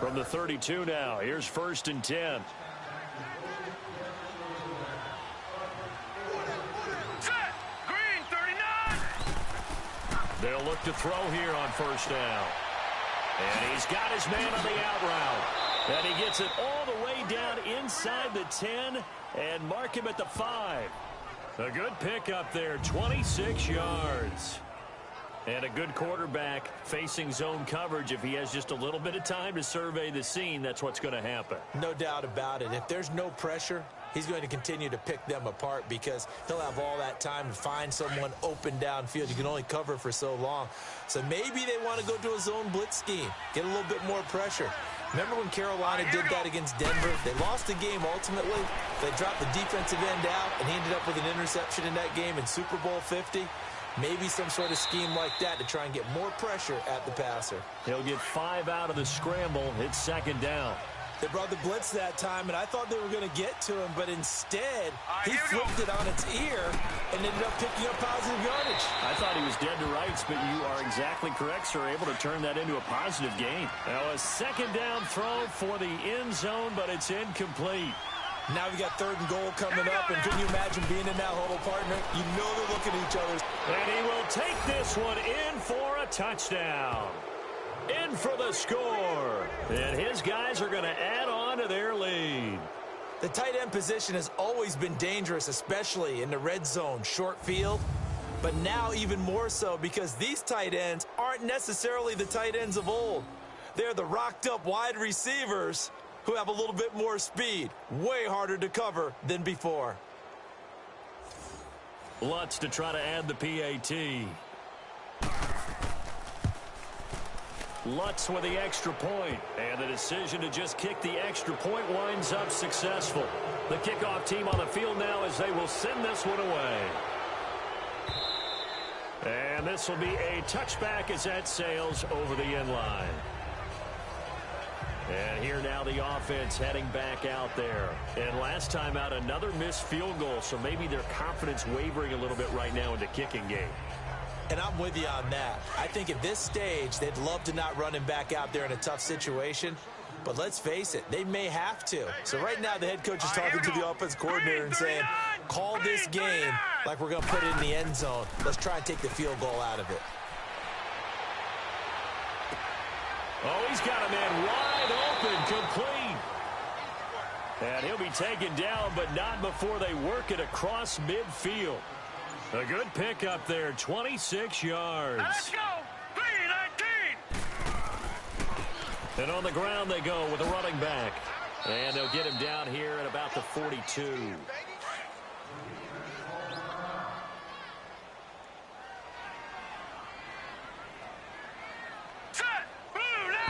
From the 32 now, here's 1st and 10. Set. Green, 39. They'll look to throw here on first down. And he's got his man on the out route. And he gets it all the way down inside the 10 and mark him at the 5. A good pickup there, 26 yards. And a good quarterback facing zone coverage. If he has just a little bit of time to survey the scene, that's what's going to happen. No doubt about it. If there's no pressure, he's going to continue to pick them apart because he'll have all that time to find someone open downfield. You can only cover for so long. So maybe they want to go to a zone blitz scheme, get a little bit more pressure. Remember when Carolina did that against Denver? They lost the game ultimately. They dropped the defensive end out, and he ended up with an interception in that game in Super Bowl 50. Maybe some sort of scheme like that to try and get more pressure at the passer. He'll get 5 out of the scramble. It's 2nd down. They brought the blitz that time, and I thought they were going to get to him, but instead, he flipped it on its ear and ended up picking up positive yardage. I thought he was dead to rights, but you are exactly correct, sir. Able to turn that into a positive gain. Now a 2nd down throw for the end zone, but it's incomplete. Now we got 3rd and goal coming up, and can you imagine being in that huddle, partner? You know they're looking at each other. And he will take this one in for a touchdown. In for the score. And his guys are going to add on to their lead. The tight end position has always been dangerous, especially in the red zone, short field. But now even more so because these tight ends aren't necessarily the tight ends of old. They're the rocked-up wide receivers who have a little bit more speed. Way harder to cover than before. Lutz to try to add the PAT. Lutz with the extra point. And the decision to just kick the extra point winds up successful. The kickoff team on the field now as they will send this one away. And this will be a touchback as that sails over the end line. And here now the offense heading back out there. And last time out, another missed field goal, so maybe their confidence wavering a little bit right now in the kicking game. And I'm with you on that. I think at this stage, they'd love to not run him back out there in a tough situation. But let's face it, they may have to. So right now the head coach is talking to the offense coordinator and saying, Call this game like we're going to put it in the end zone. Let's try and take the field goal out of it. Oh, he's got a man wide open, complete. And he'll be taken down, but not before they work it across midfield. A good pickup there, 26 yards. Let's go. 3-19. And on the ground they go with a running back. And they'll get him down here at about the 42.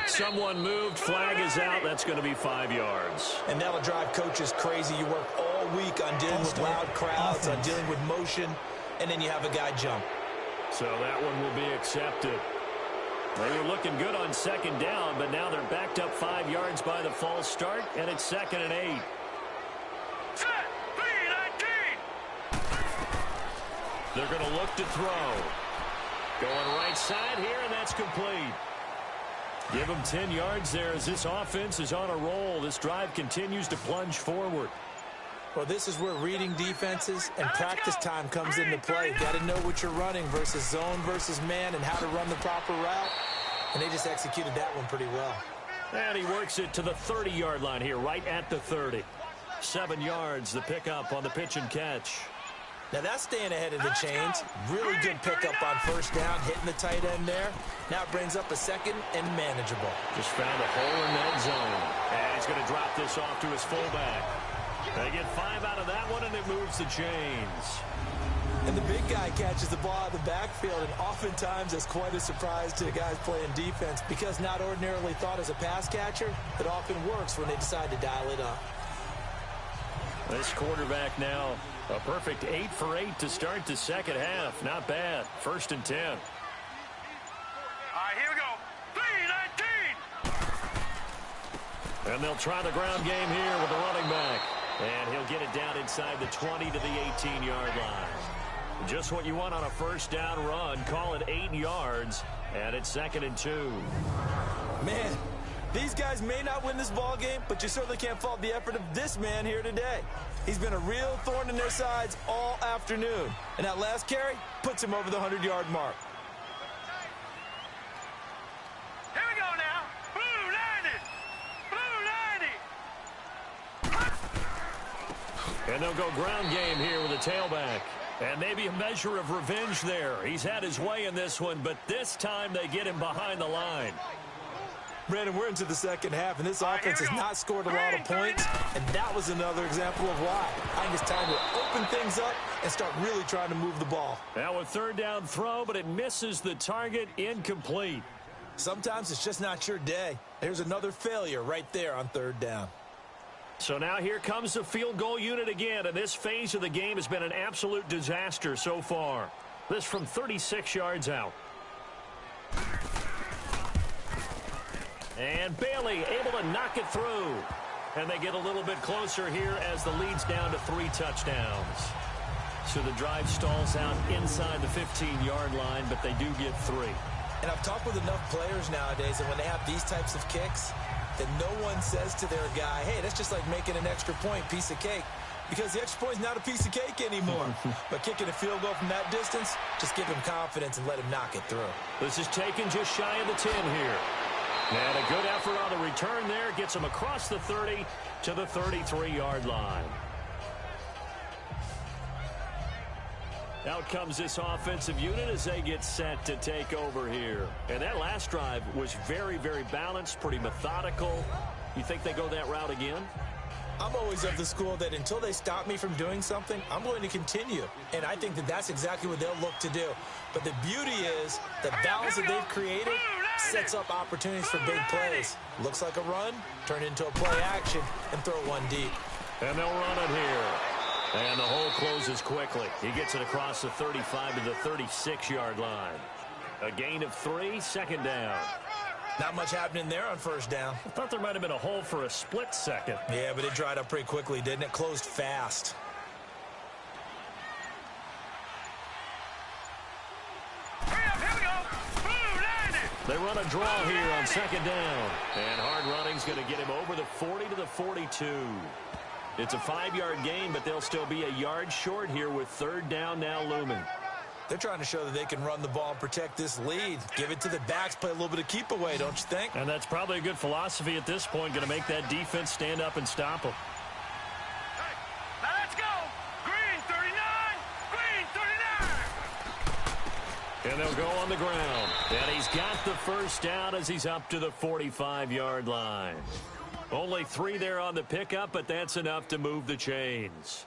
Someone moved. Flag is out. That's going to be 5 yards. And that'll drive coaches crazy. You work all week on dealing with loud crowds, on dealing with motion, and then you have a guy jump. So that one will be accepted. They were looking good on second down, but now they're backed up 5 yards by the false start, and it's 2nd and 8. Set. 3-19. They're going to look to throw. Going right side here, and that's complete. Give them 10 yards there as this offense is on a roll. This drive continues to plunge forward. Well, this is where reading defenses and practice time comes into play. You've got to know what you're running versus zone versus man and how to run the proper route. And they just executed that one pretty well. And he works it to the 30-yard line here, right at the 30. 7 yards, the pickup on the pitch and catch. Now that's staying ahead of the chains. Really good pickup on first down, hitting the tight end there. Now it brings up a 2nd and manageable. Just found a hole in that zone. And he's going to drop this off to his fullback. They get 5 out of that one, and it moves the chains. And the big guy catches the ball out of the backfield, and oftentimes that's quite a surprise to the guys playing defense because not ordinarily thought as a pass catcher, it often works when they decide to dial it up. This quarterback now, a perfect 8 for 8 to start the second half. Not bad. 1st and 10. All right, here we go. 3-19. And they'll try the ground game here with the running back. And he'll get it down inside the 20 to the 18-yard line. Just what you want on a first down run. Call it 8 yards. And it's 2nd and 2. Man, these guys may not win this ball game, but you certainly can't fault the effort of this man here today. He's been a real thorn in their sides all afternoon. And that last carry puts him over the 100-yard mark. Here we go now. Blue 90. Blue 90. And they'll go ground game here with a tailback. And maybe a measure of revenge there. He's had his way in this one, but this time they get him behind the line. Brandon, we're into the second half, and this offense has not scored a lot of points, and that was another example of why. I think it's time to open things up and start really trying to move the ball. Now a 3rd down throw, but it misses the target, incomplete. Sometimes it's just not your day. There's another failure right there on 3rd down. So now here comes the field goal unit again, and this phase of the game has been an absolute disaster so far. This from 36 yards out. And Bailey able to knock it through. And they get a little bit closer here as the lead's down to 3 touchdowns. So the drive stalls out inside the 15-yard line, but they do get 3. And I've talked with enough players nowadays, and when they have these types of kicks, that no one says to their guy, hey, that's just like making an extra point, piece of cake. Because the extra point is not a piece of cake anymore. But kicking a field goal from that distance, just give him confidence and let him knock it through. This is taken just shy of the 10 here. And a good effort on the return there. Gets him across the 30 to the 33-yard line. Out comes this offensive unit as they get set to take over here. And that last drive was very, very balanced, pretty methodical. You think they go that route again? I'm always of the school that until they stop me from doing something, I'm going to continue. And I think that that's exactly what they'll look to do. But the beauty is the balance that they've created sets up opportunities for big plays. Looks like a run, turn into a play action, and throw one deep. And they'll run it here. And the hole closes quickly. He gets it across the 35 to the 36-yard line. A gain of 3, 2nd down. Not much happening there on 1st down. I thought there might have been a hole for a split second. Yeah, but it dried up pretty quickly, didn't it? Closed fast. They run a draw here on 2nd down. And hard running's going to get him over the 40 to the 42. It's a 5-yard gain, but they'll still be a yard short here with 3rd down now looming. They're trying to show that they can run the ball and protect this lead. Give it to the backs, play a little bit of keep away, don't you think? And that's probably a good philosophy at this point, going to make that defense stand up and stop them. Now let's go. Green 39. Green 39. And they'll go on the ground. And he's got the first down as he's up to the 45-yard line. Only 3 there on the pickup, but that's enough to move the chains.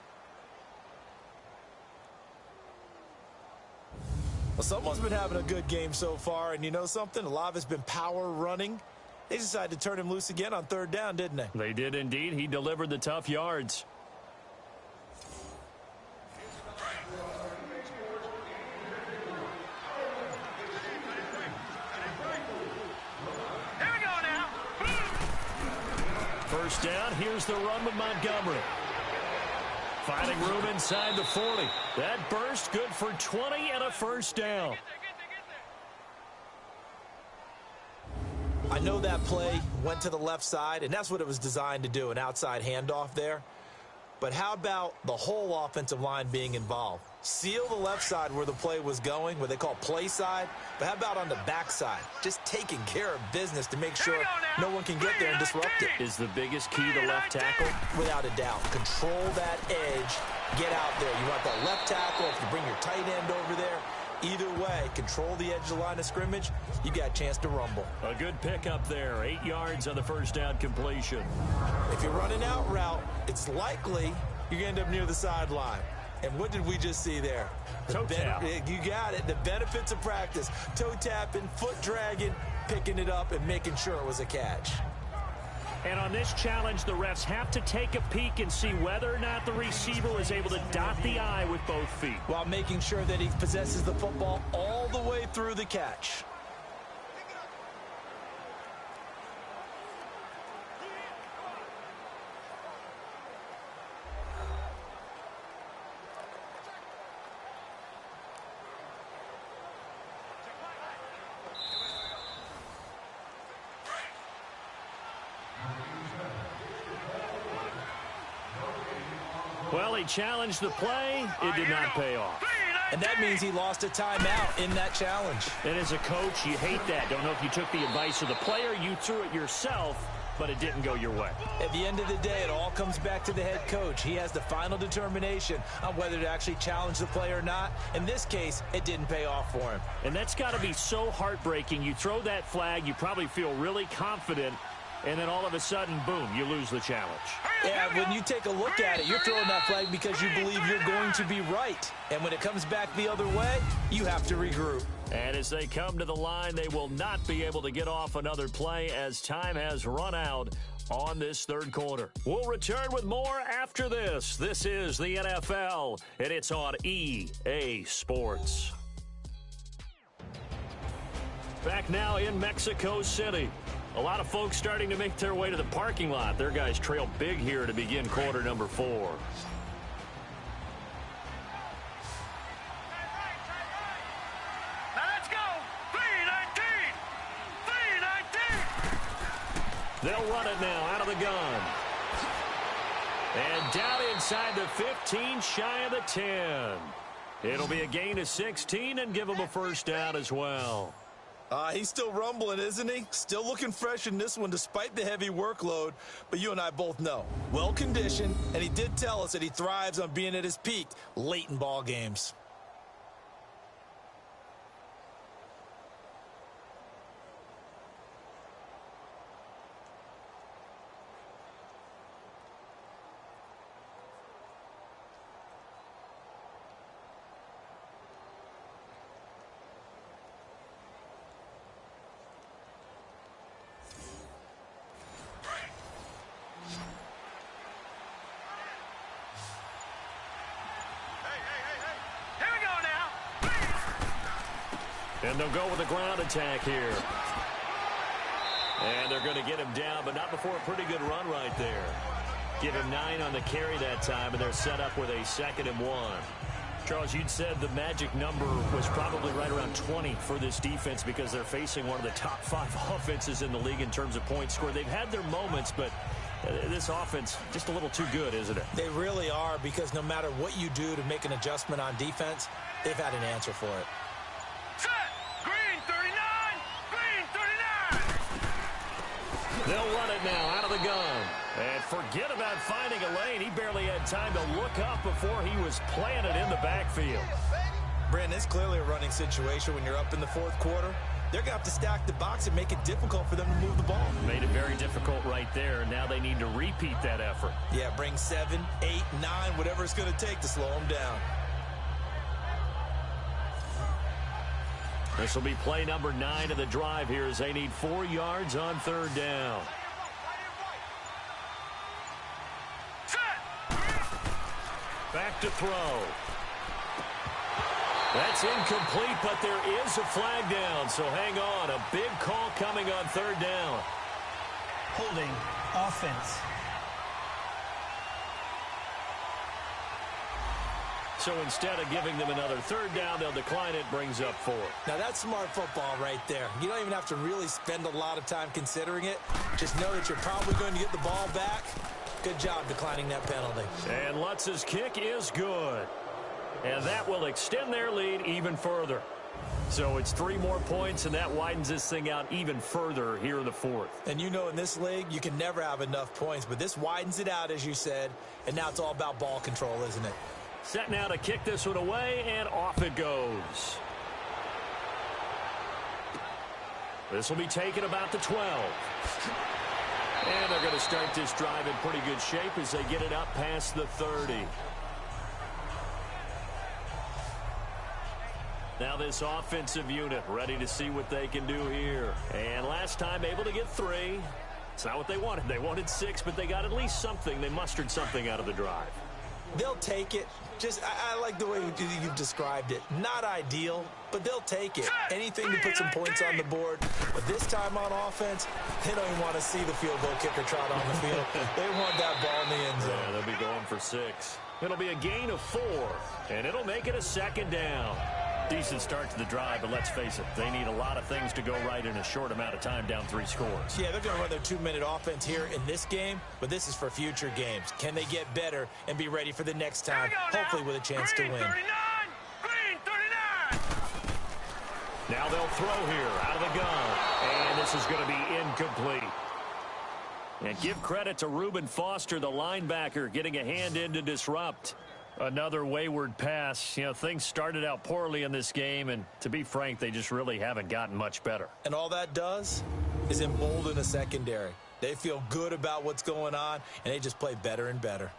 Well, someone's been having a good game so far, and you know something? A lot of it's been power running. They decided to turn him loose again on 3rd down, didn't they? They did indeed. He delivered the tough yards. Here we go now. First down. Here's the run with Montgomery. Finding room inside the 40. That burst good for 20 and a first down. I know that play went to the left side, and that's what it was designed to do, an outside handoff there. But how about the whole offensive line being involved? Seal the left side where the play was going, what they call play side. But how about on the back side? Just taking care of business to make sure no one can get there and disrupt it. Is the biggest key the left tackle? Without a doubt. Control that edge. Get out there. You want that left tackle. If you bring your tight end over there, either way, control the edge of the line of scrimmage, you got a chance to rumble. A good pickup there. 8 yards on the first down completion. If you're running out route, it's likely you're going to end up near the sideline. And what did we just see there? Toe tap. You got it. The benefits of practice. Toe tapping, foot dragging, picking it up, and making sure it was a catch. And on this challenge, the refs have to take a peek and see whether or not the receiver was able to dot the I with both feet, while making sure that he possesses the football all the way through the catch. Well, he challenged the play. It did not pay off. And that means he lost a timeout in that challenge. And as a coach, you hate that. Don't know if you took the advice of the player, you threw it yourself, but it didn't go your way. At the end of the day, it all comes back to the head coach. He has the final determination on whether to actually challenge the play or not. In this case, it didn't pay off for him. And that's got to be so heartbreaking. You throw that flag, you probably feel really confident, and then all of a sudden, boom, you lose the challenge. Yeah, when you take a look at it, you're throwing that flag because you believe you're going to be right. And when it comes back the other way, you have to regroup. And as they come to the line, they will not be able to get off another play as time has run out on this third quarter. We'll return with more after this. This is the NFL, and it's on EA Sports. Back now in Mexico City. A lot of folks starting to make their way to the parking lot. Their guys trail big here to begin quarter number 4. Now let's go. 319. 319. They'll run it now out of the gun. And down inside the 15, shy of the 10. It'll be a gain of 16 and give them a first down as well. He's still rumbling, isn't he? Still looking fresh in this one despite the heavy workload. But you and I both know, well-conditioned, and he did tell us that he thrives on being at his peak late in ball games. And they'll go with a ground attack here. And they're going to get him down, but not before a pretty good run right there. Give him 9 on the carry that time, and they're set up with a 2nd and 1. Charles, you'd said the magic number was probably right around 20 for this defense because they're facing one of the top 5 offenses in the league in terms of points scored. They've had their moments, but This offense just a little too good, isn't it? They really are, because no matter what you do to make an adjustment on defense, they've had an answer for it. Set. Green 39. Green 39. They'll run it now out of the gun. And forget about finding a lane. He barely had time to look up before he was planted in the backfield. Brandon, it's clearly a running situation when you're up in the fourth quarter. They're going to have to stack the box and make it difficult for them to move the ball. Made it very difficult right there. Now they need to repeat that effort. Yeah, bring 7, 8, 9, whatever it's going to take to slow them down. This will be play number 9 of the drive here as they need 4 yards on third down. Back to throw. That's incomplete, but there is a flag down, so hang on. A big call coming on third down. Holding offense. So instead of giving them another third down, they'll decline it, brings up 4. Now, that's smart football right there. You don't even have to really spend a lot of time considering it. Just know that you're probably going to get the ball back. Good job declining that penalty. And Lutz's kick is good. And that will extend their lead even further. So it's 3 more points, and that widens this thing out even further here in the fourth. And you know in this league, you can never have enough points, but this widens it out, as you said, and now it's all about ball control, isn't it? Set now to kick this one away, and off it goes. This will be taken about the 12. And they're going to start this drive in pretty good shape as they get it up past the 30. Now this offensive unit ready to see what they can do here. And last time able to get 3. It's not what they wanted. They wanted 6, but they got at least something. They mustered something out of the drive. They'll take it. Just, I like the way you've described it. Not ideal, but they'll take it. Anything to put some points on the board. But this time on offense, they don't even want to see the field goal kicker trot on the field. They want that ball in the end zone. Yeah, they'll be going for 6. It'll be a gain of 4, and it'll make it a second down. Decent start to the drive, but let's face it, they need a lot of things to go right in a short amount of time, down 3 scores. Yeah, they're going to run their 2-minute offense here in this game, but this is for future games. Can they get better and be ready for the next time, hopefully with a chance to win? Green 39. Green 39. Now they'll throw here out of the gun, and this is going to be incomplete. And give credit to Reuben Foster, the linebacker, getting a hand in to disrupt. Another wayward pass. You know, things started out poorly in this game, and to be frank, they just really haven't gotten much better. And all that does is embolden a secondary. They feel good about what's going on, and they just play better and better.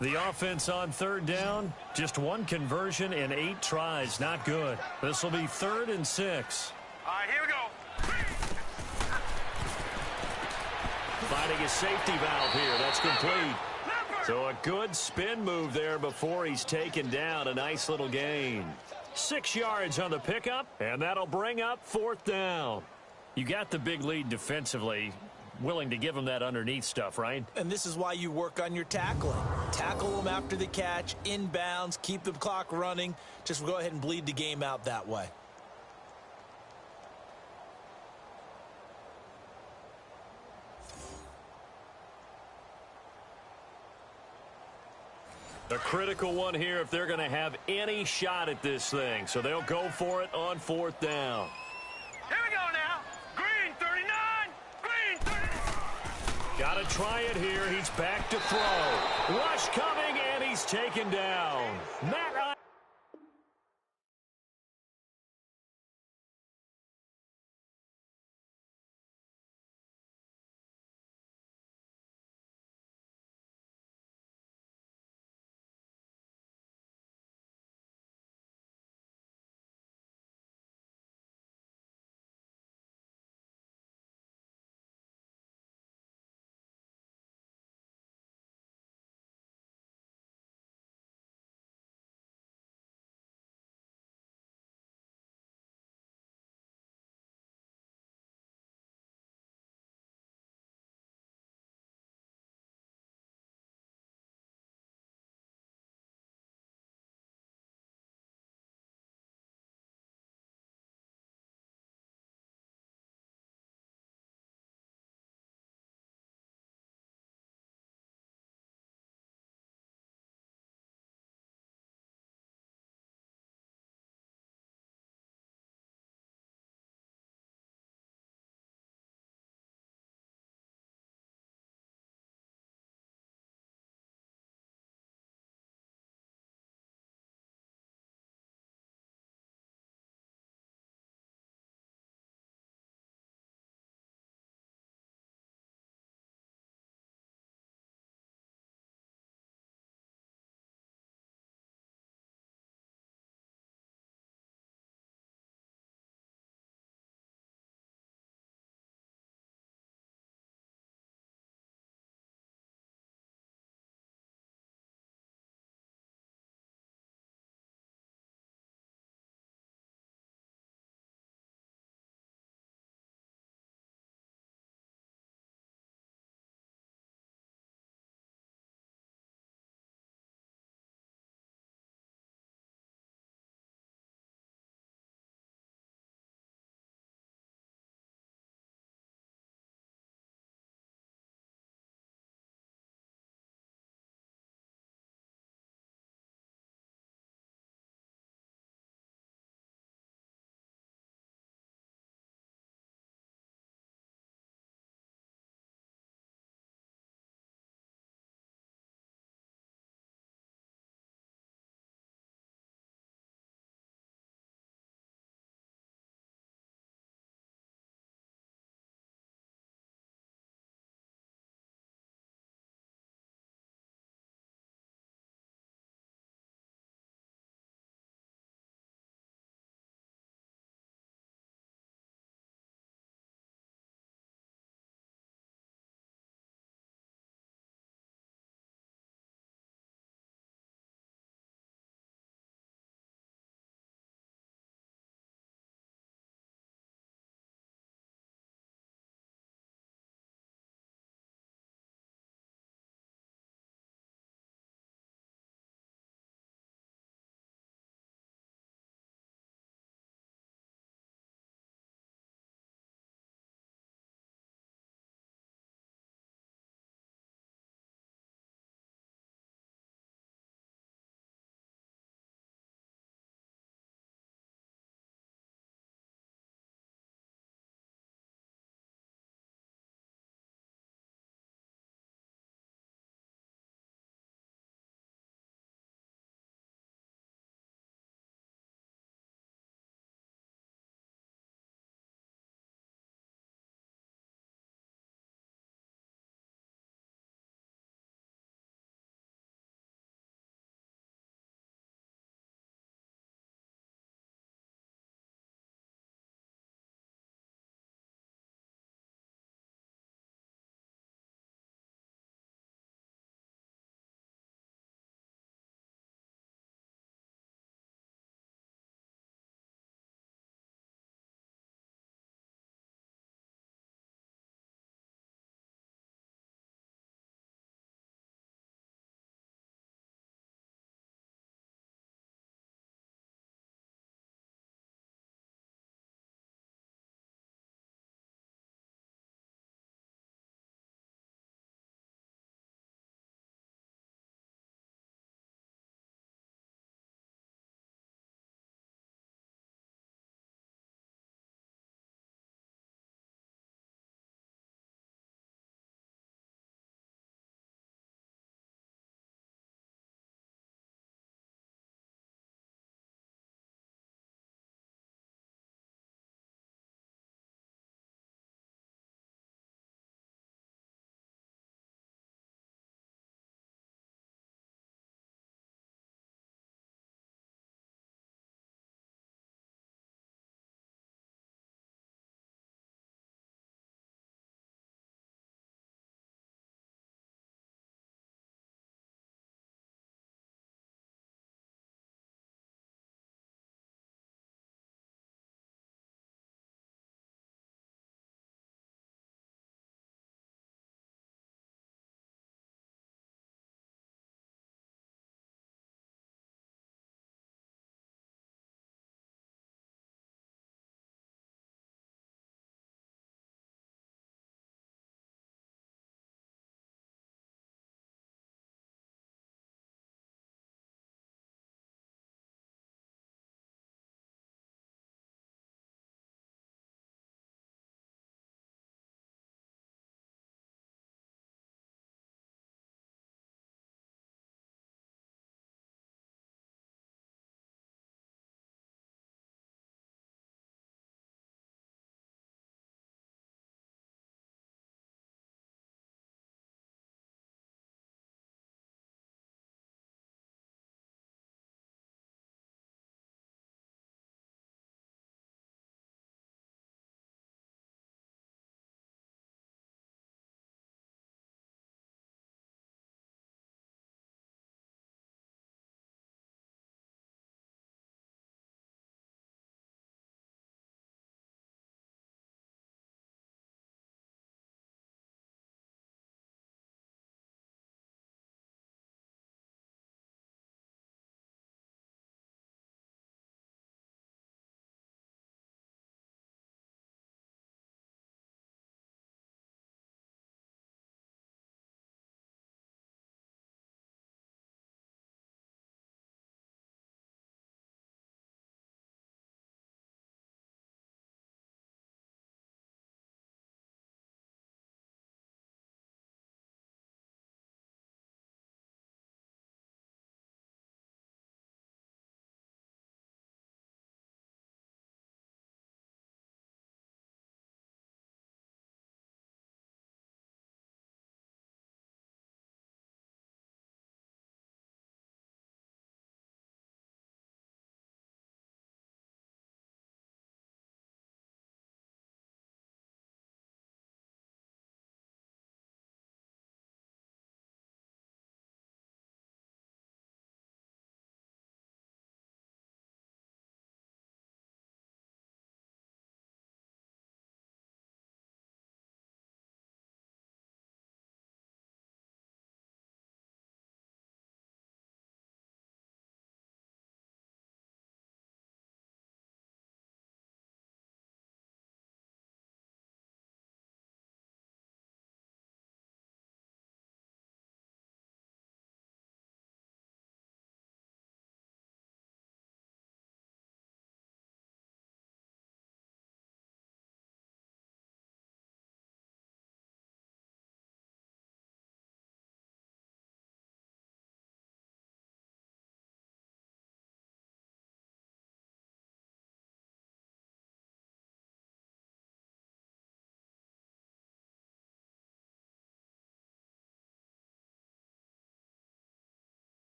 The offense on third down, just 1 conversion in 8 tries. Not good. This will be 3rd and 6. All right, here we go. Finding a safety valve here. That's complete. So a good spin move there before he's taken down. A nice little gain. 6 yards on the pickup, and that'll bring up 4th down. You got the big lead defensively. Willing to give him that underneath stuff, right? And this is why you work on your tackling. Tackle them after the catch, inbounds, keep the clock running. Just go ahead and bleed the game out that way. A critical one here if they're going to have any shot at this thing. So they'll go for it on 4th down. Here we go now. Green 39. Green 39. Got to try it here. He's back to throw. Rush coming, and he's taken down. Matt